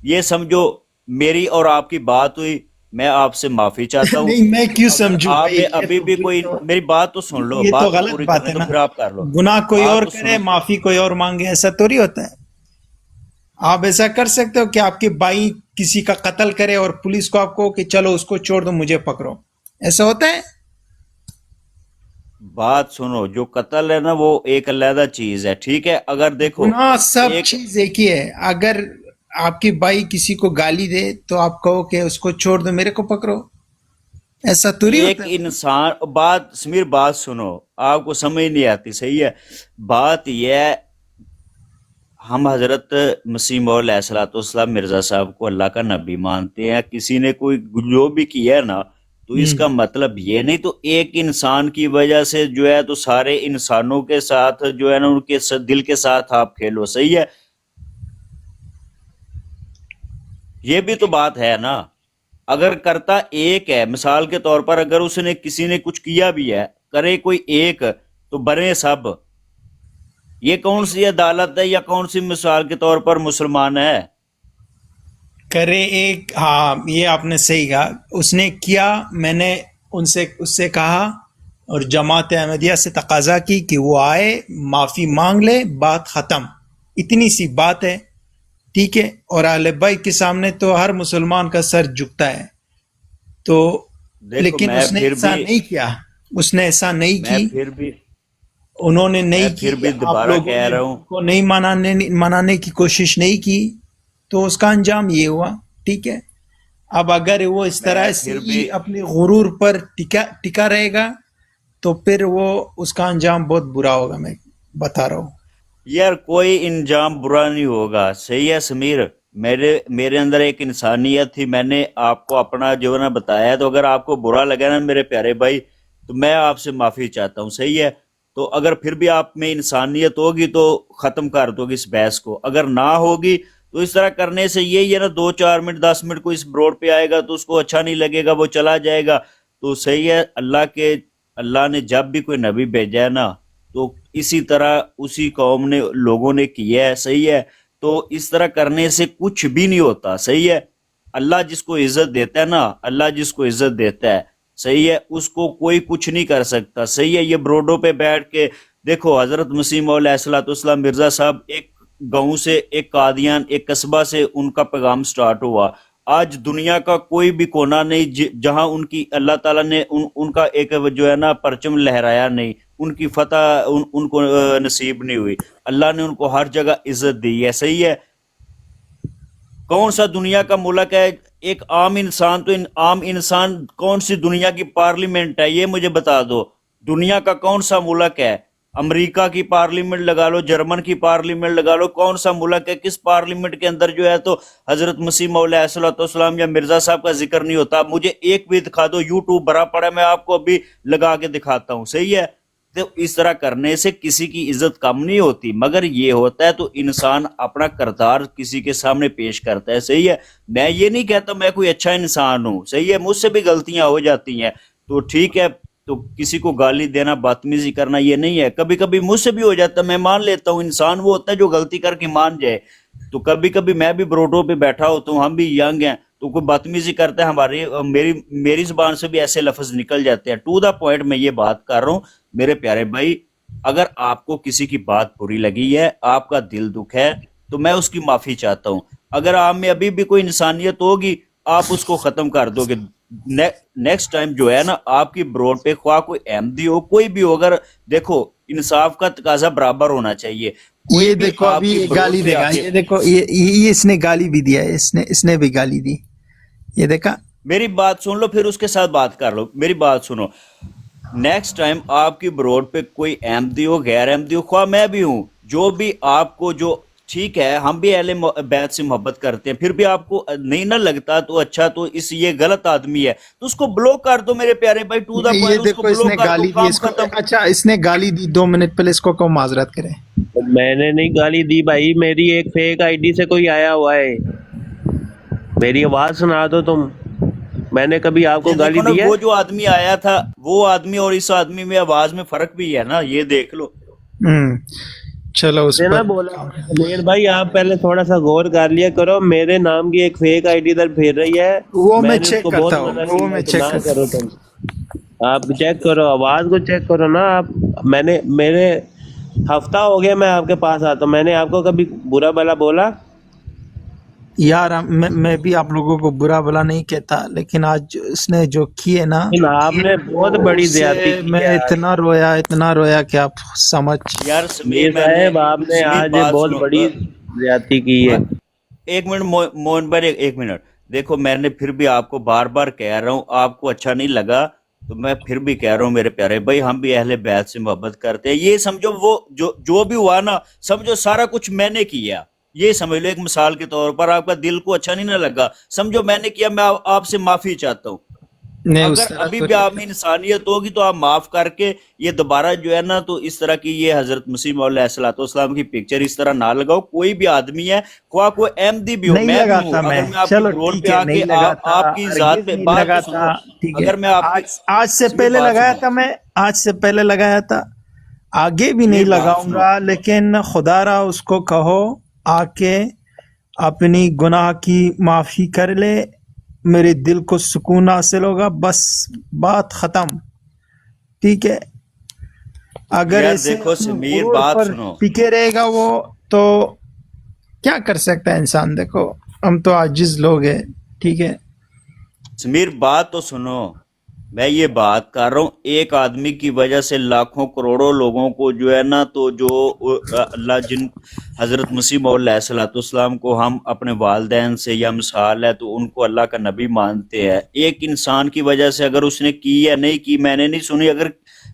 یہ سمجھو میری اور آپ کی بات ہوئی, میں آپ سے معافی چاہتا ہوں. نہیں میں کیوں سمجھوں آپ بھائی, نے یہ ابھی تو- بھی کوئی میری بات تو سن لو, یہ تو بات تو غلط پوری بات کرنے ہے دو نا. پھر آپ کر لو. گناہ کوئی بات اور تو کرے, سنو. معافی کوئی اور مانگے, ایسا تھوڑی ہوتا ہے. آپ ایسا کر سکتے ہو کہ آپ کے بھائی کسی کا قتل کرے اور پولیس کو آپ کو کہ چلو اس کو چھوڑ دو مجھے پکڑو, ایسا ہوتا ہے؟ بات سنو, جو قتل ہے نا وہ ایک علیحدہ چیز ہے, ٹھیک ہے. اگر دیکھو گناہ سب ایک چیز ایک ہی ہے. اگر آپ کے بھائی کسی کو گالی دے تو آپ کہو کہ اس کو چھوڑ دو میرے کو پکڑو, ایسا تھوڑی ایک ہوتا ہے. انسان بات سمیر بات سنو, آپ کو سمجھ نہیں آتی, صحیح ہے. بات یہ ہے ہم حضرت مسیح موعود علیہ الصلوۃ والسلام مرزا صاحب کو اللہ کا نبی مانتے ہیں, کسی نے کوئی جو بھی کیا ہے نا تو اس کا مطلب یہ نہیں تو ایک انسان کی وجہ سے جو ہے تو سارے انسانوں کے ساتھ جو ہے نا ان کے دل کے ساتھ آپ کھیلو, صحیح ہے. یہ بھی تو بات ہے نا. اگر کرتا ایک ہے, مثال کے طور پر اگر اس نے کسی نے کچھ کیا بھی ہے, کرے کوئی ایک تو برے سب, یہ کون سی عدالت ہے یا کون سی مثال کے طور پر مسلمان ہے؟ کرے ایک, ہاں یہ آپ نے صحیح کہا. اس نے کیا, میں نے اس سے کہا اور جماعت احمدیہ سے تقاضا کی کہ وہ آئے معافی مانگ لے, بات ختم, اتنی سی بات ہے, ٹھیک ہے. اور اہل بیت کے سامنے تو ہر مسلمان کا سر جھکتا ہے, تو دیکھو لیکن میں اس نے پھر ایسا بھی نہیں کیا, اس نے ایسا نہیں میں کی, پھر بھی انہوں نے میں نہیں پھر کی, بھی آپ دوبارہ لوگوں کہہ نے رہا ہوں, کو نہیں منانے کی کوشش نہیں کی, تو اس کا انجام یہ ہوا, ٹھیک ہے. اب اگر وہ اس طرح میں سے پھر ہی بھی اپنے غرور پر ٹکا رہے گا تو پھر وہ اس کا انجام بہت برا ہوگا, میں بتا رہا ہوں. یار کوئی انجام برا نہیں ہوگا, صحیح ہے سمیر. میرے اندر ایک انسانیت تھی, میں نے آپ کو اپنا جو ہے نا بتایا, تو اگر آپ کو برا لگا نا میرے پیارے بھائی تو میں آپ سے معافی چاہتا ہوں, صحیح ہے. تو اگر پھر بھی آپ میں انسانیت ہوگی تو ختم کر دو گی اس بحث کو, اگر نہ ہوگی تو اس طرح کرنے سے یہی ہے نا 2-4 منٹ 10 منٹ کو اس بروڈ پہ آئے گا تو اس کو اچھا نہیں لگے گا, وہ چلا جائے گا. تو صحیح ہے, اللہ نے جب بھی کوئی نبی بھیجا ہے نا تو اسی طرح اسی قوم نے لوگوں نے کیا ہے, صحیح ہے. تو اس طرح کرنے سے کچھ بھی نہیں ہوتا, صحیح ہے. اللہ جس کو عزت دیتا ہے نا, اللہ جس کو عزت دیتا ہے, صحیح ہے, اس کو کوئی کچھ نہیں کر سکتا, صحیح ہے. یہ بروڈوں پہ بیٹھ کے دیکھو حضرت مسیح موعود علیہ الصلوۃ والسلام مرزا صاحب ایک گاؤں سے, ایک قادیان, ایک قصبہ سے ان کا پیغام سٹارٹ ہوا. آج دنیا کا کوئی بھی کونا نہیں جہاں ان کی اللہ تعالیٰ نے ان کا ایک جو ہے نا پرچم لہرایا نہیں, ان کی فتح ان کو نصیب نہیں ہوئی. اللہ نے ان کو ہر جگہ عزت دی ہے, صحیح ہے. کون سا دنیا کا ملک ہے ایک عام انسان, تو عام انسان کون سی دنیا کی پارلیمنٹ ہے یہ مجھے بتا دو. دنیا کا کون سا ملک ہے؟ امریکہ کی پارلیمنٹ لگا لو, جرمن کی پارلیمنٹ لگا لو, کون سا ملک ہے کس پارلیمنٹ کے اندر جو ہے تو حضرت مسیح موعود علیہ الصلوۃ والسلام یا مرزا صاحب کا ذکر نہیں ہوتا؟ مجھے ایک بھی دکھا دو, یوٹیوب بھرا پڑا ہے, میں آپ کو ابھی لگا کے دکھاتا ہوں, صحیح ہے. تو اس طرح کرنے سے کسی کی عزت کم نہیں ہوتی, مگر یہ ہوتا ہے تو انسان اپنا کردار کسی کے سامنے پیش کرتا ہے, صحیح ہے. میں یہ نہیں کہتا میں کوئی اچھا انسان ہوں, صحیح ہے, مجھ سے بھی غلطیاں ہو جاتی ہیں, تو ٹھیک ہے. تو کسی کو گالی دینا, بدتمیزی کرنا یہ نہیں ہے, کبھی کبھی مجھ سے بھی ہو جاتا ہے, میں مان لیتا ہوں. انسان وہ ہوتا ہے جو غلطی کر کے مان جائے. تو کبھی کبھی میں بھی بروڈوں پہ بیٹھا ہوتا ہوں, ہم بھی ینگ ہیں, تو کوئی بدتمیزی کرتا ہے میری زبان سے بھی ایسے لفظ نکل جاتے ہیں. ٹو دا پوائنٹ میں یہ بات کر رہا ہوں میرے پیارے بھائی. اگر آپ کو کسی کی بات بری لگی ہے, آپ کا دل دکھ ہے, تو میں اس کی معافی چاہتا ہوں. اگر آپ میں ابھی بھی کوئی انسانیت ہوگی آپ اس کو ختم کر دو گے. نیکسٹ ٹائم جو ہے نا آپ کی بروڈ پہ خواہ کوئی احمدی ہو کوئی بھی ہو, اگر دیکھو انصاف کا تقاضا برابر ہونا چاہیے. یہ دیکھو ابھی یہ گالی دے گا, یہ دیکھو یہ اس نے گالی بھی دیا ہے, اس نے بھی گالی دی, یہ دیکھا. میری بات سن لو پھر اس کے ساتھ بات کر لو. میری بات سنو, نیکسٹ ٹائم آپ کی بروڈ پہ کوئی احمدی ہو غیر احمدی ہو, خواہ میں بھی ہوں, جو بھی آپ کو جو ٹھیک ہے ہم بھی اہل بیت سے محبت کرتے ہیں, پھر بھی آپ کو نہیں نہ لگتا تو اچھا تو یہ غلط آدمی ہے تو اس کو بلوک کر دو میرے پیارے بھائی. ٹو دا یہ پوائنٹ, اس کو دیکھو اس نے بلوک کر گالی دو, دی, کام اس کو ختم. اچھا اس نے گالی دی, 2 منٹ پہلے اس کو معذرت کرے. میں نے نہیں گالی دی بھائی, میری ایک فیک آئی ڈی سے کوئی آیا ہوا ہے, میری آواز سنا دو تم. میں نے کبھی آپ کو گالی دی ہے؟ وہ جو آدمی آیا تھا وہ آدمی اور اس آدمی میں آواز میں فرق بھی ہے نا, یہ دیکھ لو. چلو اس پر بولا میر بھائی آپ پہلے تھوڑا سا غور کر لیا کرو, میرے نام کی ایک فیک آئی ڈی ادھر پھیر رہی ہے, وہ میں نے اس چیک کو کرتا بہت ہوں, منع وہ کیا میں کہ چیک نہ کرتا کرو تم. آپ چیک کرو, آواز کو چیک کرو نا آپ. میرے ہفتہ ہو گیا میں آپ کے پاس آتا ہوں, میں نے آپ کو کبھی برا بھلا بولا؟ یار میں بھی آپ لوگوں کو برا بلا نہیں کہتا, لیکن آج اس نے جو کیے نا آپ نے بہت بڑی اس سے زیادتی کی میں ہے. اتنا رویا کہ آپ سمجھ. یار میر صاحب آپ نے آج بہت بڑی زیادتی کی ہے. ایک منٹ موہن بھائی, ایک منٹ دیکھو, میں نے پھر بھی آپ کو بار بار کہہ رہا ہوں, آپ کو اچھا نہیں لگا تو میں پھر بھی کہہ رہا ہوں میرے پیارے بھائی, ہم بھی اہل بیت سے محبت کرتے ہیں. یہ سمجھو وہ جو بھی ہوا نا, سمجھو سارا کچھ میں نے کیا, یہ سمجھ لو. ایک مثال کے طور پر آپ کا دل کو اچھا نہیں نہ لگا, سمجھو میں نے کیا, میں آپ سے معافی چاہتا ہوں. اگر ابھی بھی آپ میں انسانیت ہوگی تو آپ معاف کر کے یہ دوبارہ جو ہے نا تو اس طرح کی یہ حضرت مسیح موعود علیہ الصلوۃ والسلام کی پکچر اس طرح نہ لگاؤ. کوئی بھی آدمی ہے, خواہ کوئی احمدی بھی ہو, میں بھی ہوں, اگر میں آپ کی روڈ پہ آ کے آپ کی ذات پہ بات سنو, اگر میں آج سے پہلے لگایا تھا, میں آج سے پہلے لگایا تھا, آگے بھی نہیں لگاؤں گا, لیکن خدا را اس کو کہو آ کے اپنی گناہ کی معافی کر لے, میرے دل کو سکون حاصل ہوگا, بس بات ختم. ٹھیک ہے, اگر ایسے ٹکے رہے گا وہ تو کیا کر سکتا ہے انسان. دیکھو ہم تو عاجز لوگ ہیں. ٹھیک ہے سمیر, بات تو سنو, میں یہ بات کر رہا ہوں, ایک آدمی کی وجہ سے لاکھوں کروڑوں لوگوں کو جو ہے نا تو جو اللہ جن حضرت مسیح موعود علیہ الصلوۃ والسلام کو ہم اپنے والدین سے یا مثال ہے تو ان کو اللہ کا نبی مانتے ہیں, ایک انسان کی وجہ سے اگر اس نے کی یا نہیں کی میں نے نہیں سنی, اگر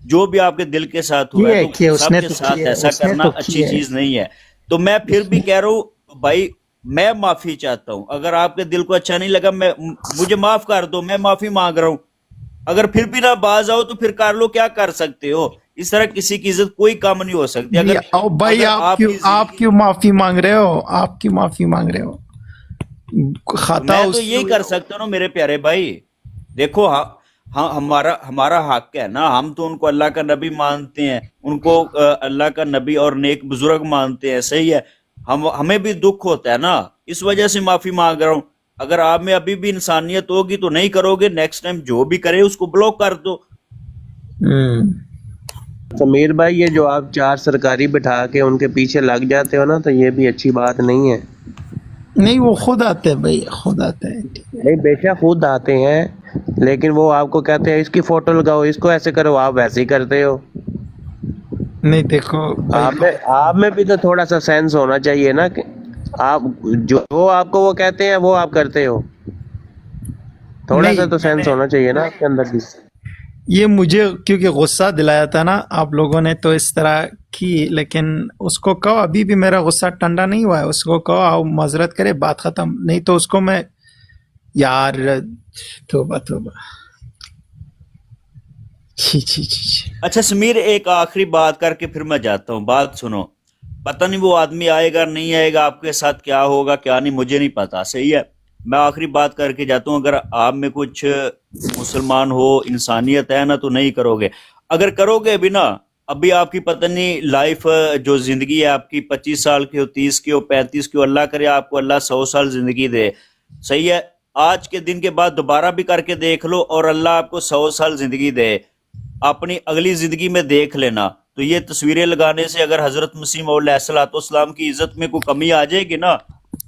جو بھی آپ کے دل کے ساتھ ہوا ہے تو سب کے ساتھ ایسا کرنا اچھی چیز نہیں ہے. تو میں پھر بھی کہہ رہا ہوں بھائی, میں معافی چاہتا ہوں, اگر آپ کے دل کو اچھا نہیں لگا مجھے معاف کر دو, میں معافی مانگ رہا ہوں. اگر پھر بھی نہ باز آؤ تو پھر کر لو, کیا کر سکتے ہو. اس طرح کسی کی عزت کوئی کام نہیں ہو سکتی. اگر بھائی آپ کیوں معافی مانگ رہے ہو, آپ کیوں معافی مانگ رہے ہو؟ میں تو یہی کر سکتا ہوں میرے پیارے بھائی. دیکھو ہمارا حق ہے نا, ہم تو ان کو اللہ کا نبی مانتے ہیں, ان کو اللہ کا نبی اور نیک بزرگ مانتے ہیں, صحیح ہے. ہمیں بھی دکھ ہوتا ہے نا, اس وجہ سے معافی مانگ رہا ہوں. اگر آپ میں ابھی بھی انسانیت ہوگی تو نہیں کرو گے, نیکسٹ ٹائم جو بھی کرے اس کو بلاک کر دو. سمیر بھائی, یہ جو آپ 4 سرکاری بٹھا کے ان کے پیچھے لگ جاتے ہو نا تو یہ بھی اچھی بات نہیں ہے. نہیں وہ خود آتے ہیں بھائی, خود آتے ہیں. نہیں بے شک خود آتے ہیں, لیکن وہ آپ کو کہتے ہیں اس کی فوٹو لگاؤ, اس کو ایسے کرو, آپ ویسے ہی کرتے ہو. نہیں دیکھو آپ میں بھی تو تھوڑا سا سینس ہونا چاہیے نا, کہ آپ جو آپ کو وہ کہتے ہیں وہ آپ کرتے ہو. تھوڑا سا تو سینس ہونا چاہیے نا آپ کے اندر بھی. یہ مجھے کیونکہ غصہ دلایا تھا نا آپ لوگوں نے تو اس طرح کی, لیکن اس کو کہو ابھی بھی میرا غصہ ٹھنڈا نہیں ہوا ہے, اس کو کہو آؤ معذرت کرے, بات ختم. نہیں تو اس کو میں یار توبہ توبہ. اچھا سمیر, ایک آخری بات کر کے پھر میں جاتا ہوں. بات سنو, پتہ نہیں وہ آدمی آئے گا نہیں آئے گا, آپ کے ساتھ کیا ہوگا کیا نہیں مجھے نہیں پتا, صحیح ہے. میں آخری بات کر کے جاتا ہوں, اگر آپ میں کچھ مسلمان ہو, انسانیت ہے نا تو نہیں کرو گے. اگر کرو گے بھی نا, ابھی آپ کی پتہ نہیں لائف جو زندگی ہے آپ کی 25 سال کی ہو, 30 کی ہو, 35 کی ہو, اللہ کرے آپ کو اللہ 100 سال زندگی دے, صحیح ہے. آج کے دن کے بعد دوبارہ بھی کر کے دیکھ لو اور اللہ آپ کو 100 سال زندگی دے, اپنی اگلی زندگی میں دیکھ لینا. تو یہ تصویریں لگانے سے اگر حضرت مسیح موعود علیہ الصلوۃ والسلام کی عزت میں کوئی کمی آ جائے گی نا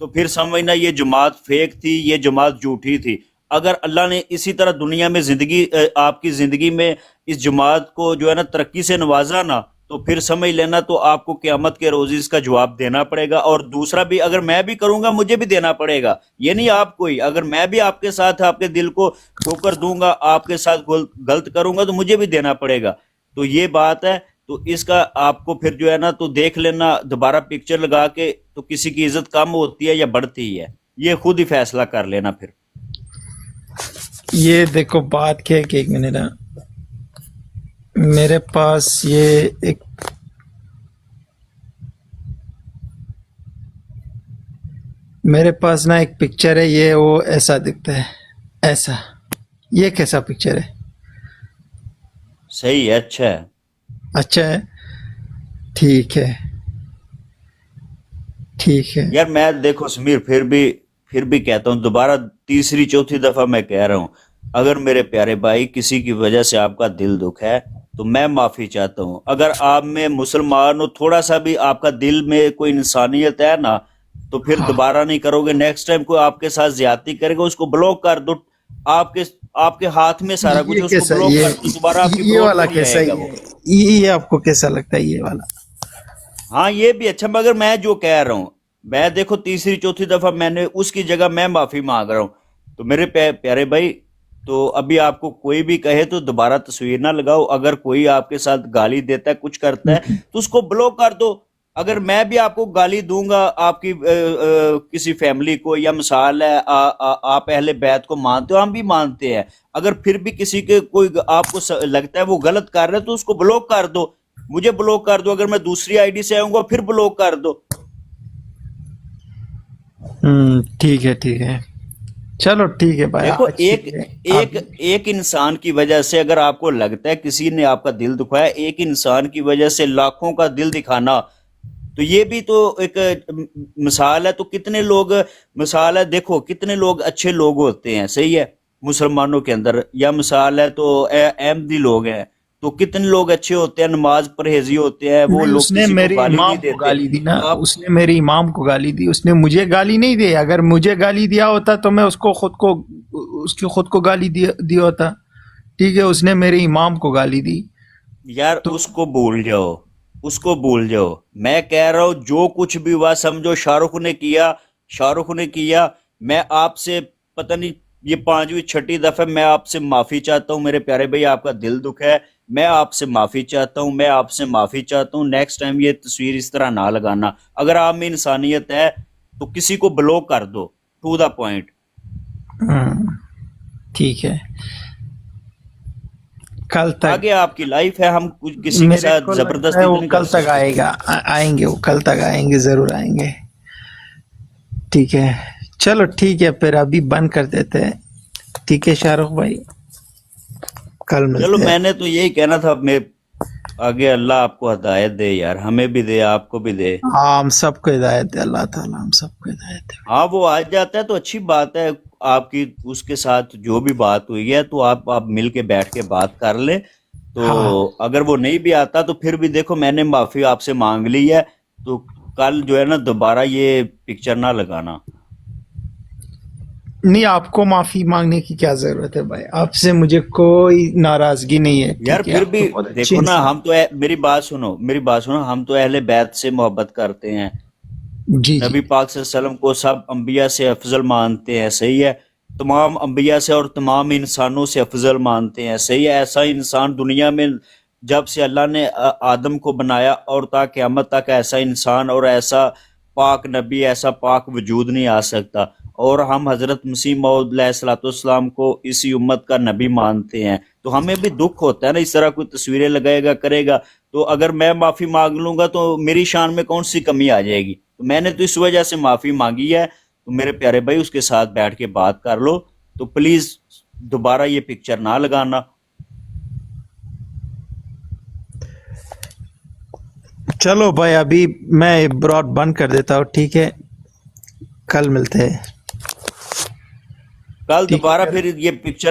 تو پھر سمجھنا یہ جماعت فیک تھی, یہ جماعت جھوٹی تھی. اگر اللہ نے اسی طرح دنیا میں زندگی آپ کی زندگی میں اس جماعت کو جو ہے نا ترقی سے نوازا نا, تو پھر سمجھ لینا تو آپ کو قیامت کے روز اس کا جواب دینا پڑے گا. اور دوسرا بھی اگر میں بھی کروں گا مجھے بھی دینا پڑے گا, یہ نہیں آپ کو ہی. اگر میں بھی آپ کے ساتھ آپ کے دل کو ٹھوکر دوں گا, آپ کے ساتھ غلط کروں گا تو مجھے بھی دینا پڑے گا. تو یہ بات ہے. تو اس کا آپ کو پھر جو ہے نا تو دیکھ لینا دوبارہ پکچر لگا کے, تو کسی کی عزت کم ہوتی ہے یا بڑھتی ہے, یہ خود ہی فیصلہ کر لینا. پھر یہ دیکھو بات کیا ہے کہ ایک منٹ میرے پاس یہ ایک میرے پاس نا ایک پکچر ہے, یہ وہ ایسا دکھتا ہے ایسا. یہ کیسا پکچر ہے؟ صحیح ہے, اچھا ہے. اچھا ہے, ٹھیک ہے ٹھیک ہے. یار میں دیکھو سمیر پھر بھی کہتا ہوں, دوبارہ تیسری چوتھی دفعہ میں کہہ رہا ہوں, اگر میرے پیارے بھائی کسی کی وجہ سے آپ کا دل دکھ ہے تو میں معافی چاہتا ہوں. اگر آپ میں مسلمان ہو, تھوڑا سا بھی آپ کا دل میں کوئی انسانیت ہے نا, تو پھر دوبارہ نہیں کرو گے. نیکسٹ ٹائم کوئی آپ کے ساتھ زیادتی کرے گا اس کو بلاک کر دو. آپ کے ہاتھ میں سارا کچھ, اس کو بلاک کر دو. دوبارہ آپ کی یہ والا نہیں کیسا آئے گا ہے؟ وہ. یہ آپ کو کیسا لگتا ہے یہ والا؟ ہاں یہ بھی اچھا, مگر میں جو کہہ رہا ہوں, میں دیکھو تیسری چوتھی دفعہ میں نے اس کی جگہ میں معافی مانگ رہا ہوں. تو میرے پیارے بھائی, تو ابھی آپ کو کوئی بھی کہے تو دوبارہ تصویر نہ لگاؤ. اگر کوئی آپ کے ساتھ گالی دیتا ہے, کچھ کرتا ہے, تو اس کو بلاک کر دو. اگر میں بھی آپ کو گالی دوں گا آپ کی کسی فیملی کو, یا مثال ہے آپ اہل بیت کو مانتے ہو, ہم بھی مانتے ہیں, اگر پھر بھی کسی کے کوئی آپ کو لگتا ہے وہ غلط کر رہا ہے تو اس کو بلاک کر دو. مجھے بلاک کر دو, اگر میں دوسری آئی ڈی سے آؤں گا پھر بلاک کر دو. ٹھیک ہے ٹھیک ہے, چلو ٹھیک ہے بھائی. دیکھو ایک انسان کی وجہ سے اگر آپ کو لگتا ہے کسی نے آپ کا دل دکھایا, ایک انسان کی وجہ سے لاکھوں کا دل دکھانا, تو یہ بھی تو ایک مثال ہے. تو کتنے لوگ مثال ہے, دیکھو کتنے لوگ اچھے لوگ ہوتے ہیں, صحیح ہے, مسلمانوں کے اندر, یا مثال ہے تو احمدی لوگ ہیں, تو کتنے لوگ اچھے ہوتے ہیں, نماز پرہیزی ہوتے ہیں, وہ لوگ اس نے کسی کو میرے گالی امام نہیں کو گالی دی نا, دیتے. اس نے میرے امام کو گالی دی, اس نے مجھے گالی نہیں دی. اگر مجھے گالی دیا ہوتا تو میں اس کی خود کو گالی دیا ہوتا. ٹھیک ہے, اس نے میرے امام کو گالی دی. یار اس کو بھول جاؤ, اس کو بھول جاؤ. میں کہہ رہا ہوں جو کچھ بھی ہوا سمجھو شاہ رخ نے کیا. میں آپ سے پتہ نہیں یہ 5ویں 6ٹھی دفعہ میں آپ سے معافی چاہتا ہوں. میرے پیارے بھائی آپ کا دل دکھ ہے, میں آپ سے معافی چاہتا ہوں. نیکسٹ ٹائم یہ تصویر اس طرح نہ لگانا. اگر آپ میں انسانیت ہے تو کسی کو بلاک کر دو, ٹو دا پوائنٹ. ٹھیک ہے, کل تک آگے آپ کی لائف ہے, ہم کسی کے ساتھ زبردستی وہ نہیں کل کر تک سکتے. آئے گا, آئیں گے, وہ کل تک آئیں گے, ضرور آئیں گے. ٹھیک ہے, چلو ٹھیک ہے, پھر ابھی بند کر دیتے ہیں. ٹھیک ہے شاہ رخ بھائی, کل ملتے چلو ہیں. میں نے تو یہی کہنا تھا, میں آگے اللہ آپ کو ہدایت دے یار, ہمیں بھی دے آپ کو بھی دے. ہم سب کو ہدایت دے اللہ تعالیٰ, ہم سب کو ہدایت دے. ہاں وہ آ جاتا ہے تو اچھی بات ہے. آپ کی اس کے ساتھ جو بھی بات ہوئی ہے تو آپ مل کے بیٹھ کے بات کر لیں. تو اگر وہ نہیں بھی آتا تو پھر بھی دیکھو میں نے معافی آپ سے مانگ لی ہے, تو کل جو ہے نا دوبارہ یہ پکچر نہ لگانا. نہیں, آپ کو معافی مانگنے کی کیا ضرورت ہے بھائی, آپ سے مجھے کوئی ناراضگی نہیں ہے. یار پھر بھی دیکھو نا, ہم تو میری بات سنو, ہم تو اہل بیت سے محبت کرتے ہیں. نبی پاک صلی اللہ علیہ وسلم کو سب انبیاء سے افضل مانتے ہیں, صحیح ہے, تمام انبیاء سے اور تمام انسانوں سے افضل مانتے ہیں, صحیح ہے. ایسا انسان دنیا میں جب سے اللہ نے آدم کو بنایا اور تا قیامت تک ایسا انسان اور ایسا پاک نبی, ایسا پاک وجود نہیں آ سکتا. اور ہم حضرت مسیح موعود علیہ الصلوۃ والسلام کو اسی امت کا نبی مانتے ہیں. تو ہمیں بھی دکھ ہوتا ہے نا, اس طرح کوئی تصویریں لگائے گا کرے گا, تو اگر میں معافی مانگ لوں گا تو میری شان میں کون سی کمی آ جائے گی. تو میں نے تو اس وجہ سے معافی مانگی ہے. تو میرے پیارے بھائی اس کے ساتھ بیٹھ کے بات کر لو, تو پلیز دوبارہ یہ پکچر نہ لگانا. چلو بھائی, ابھی میں براڈ بند کر دیتا ہوں. ٹھیک ہے, کل ملتے ہیں. کل دوبارہ پھر یہ پکچر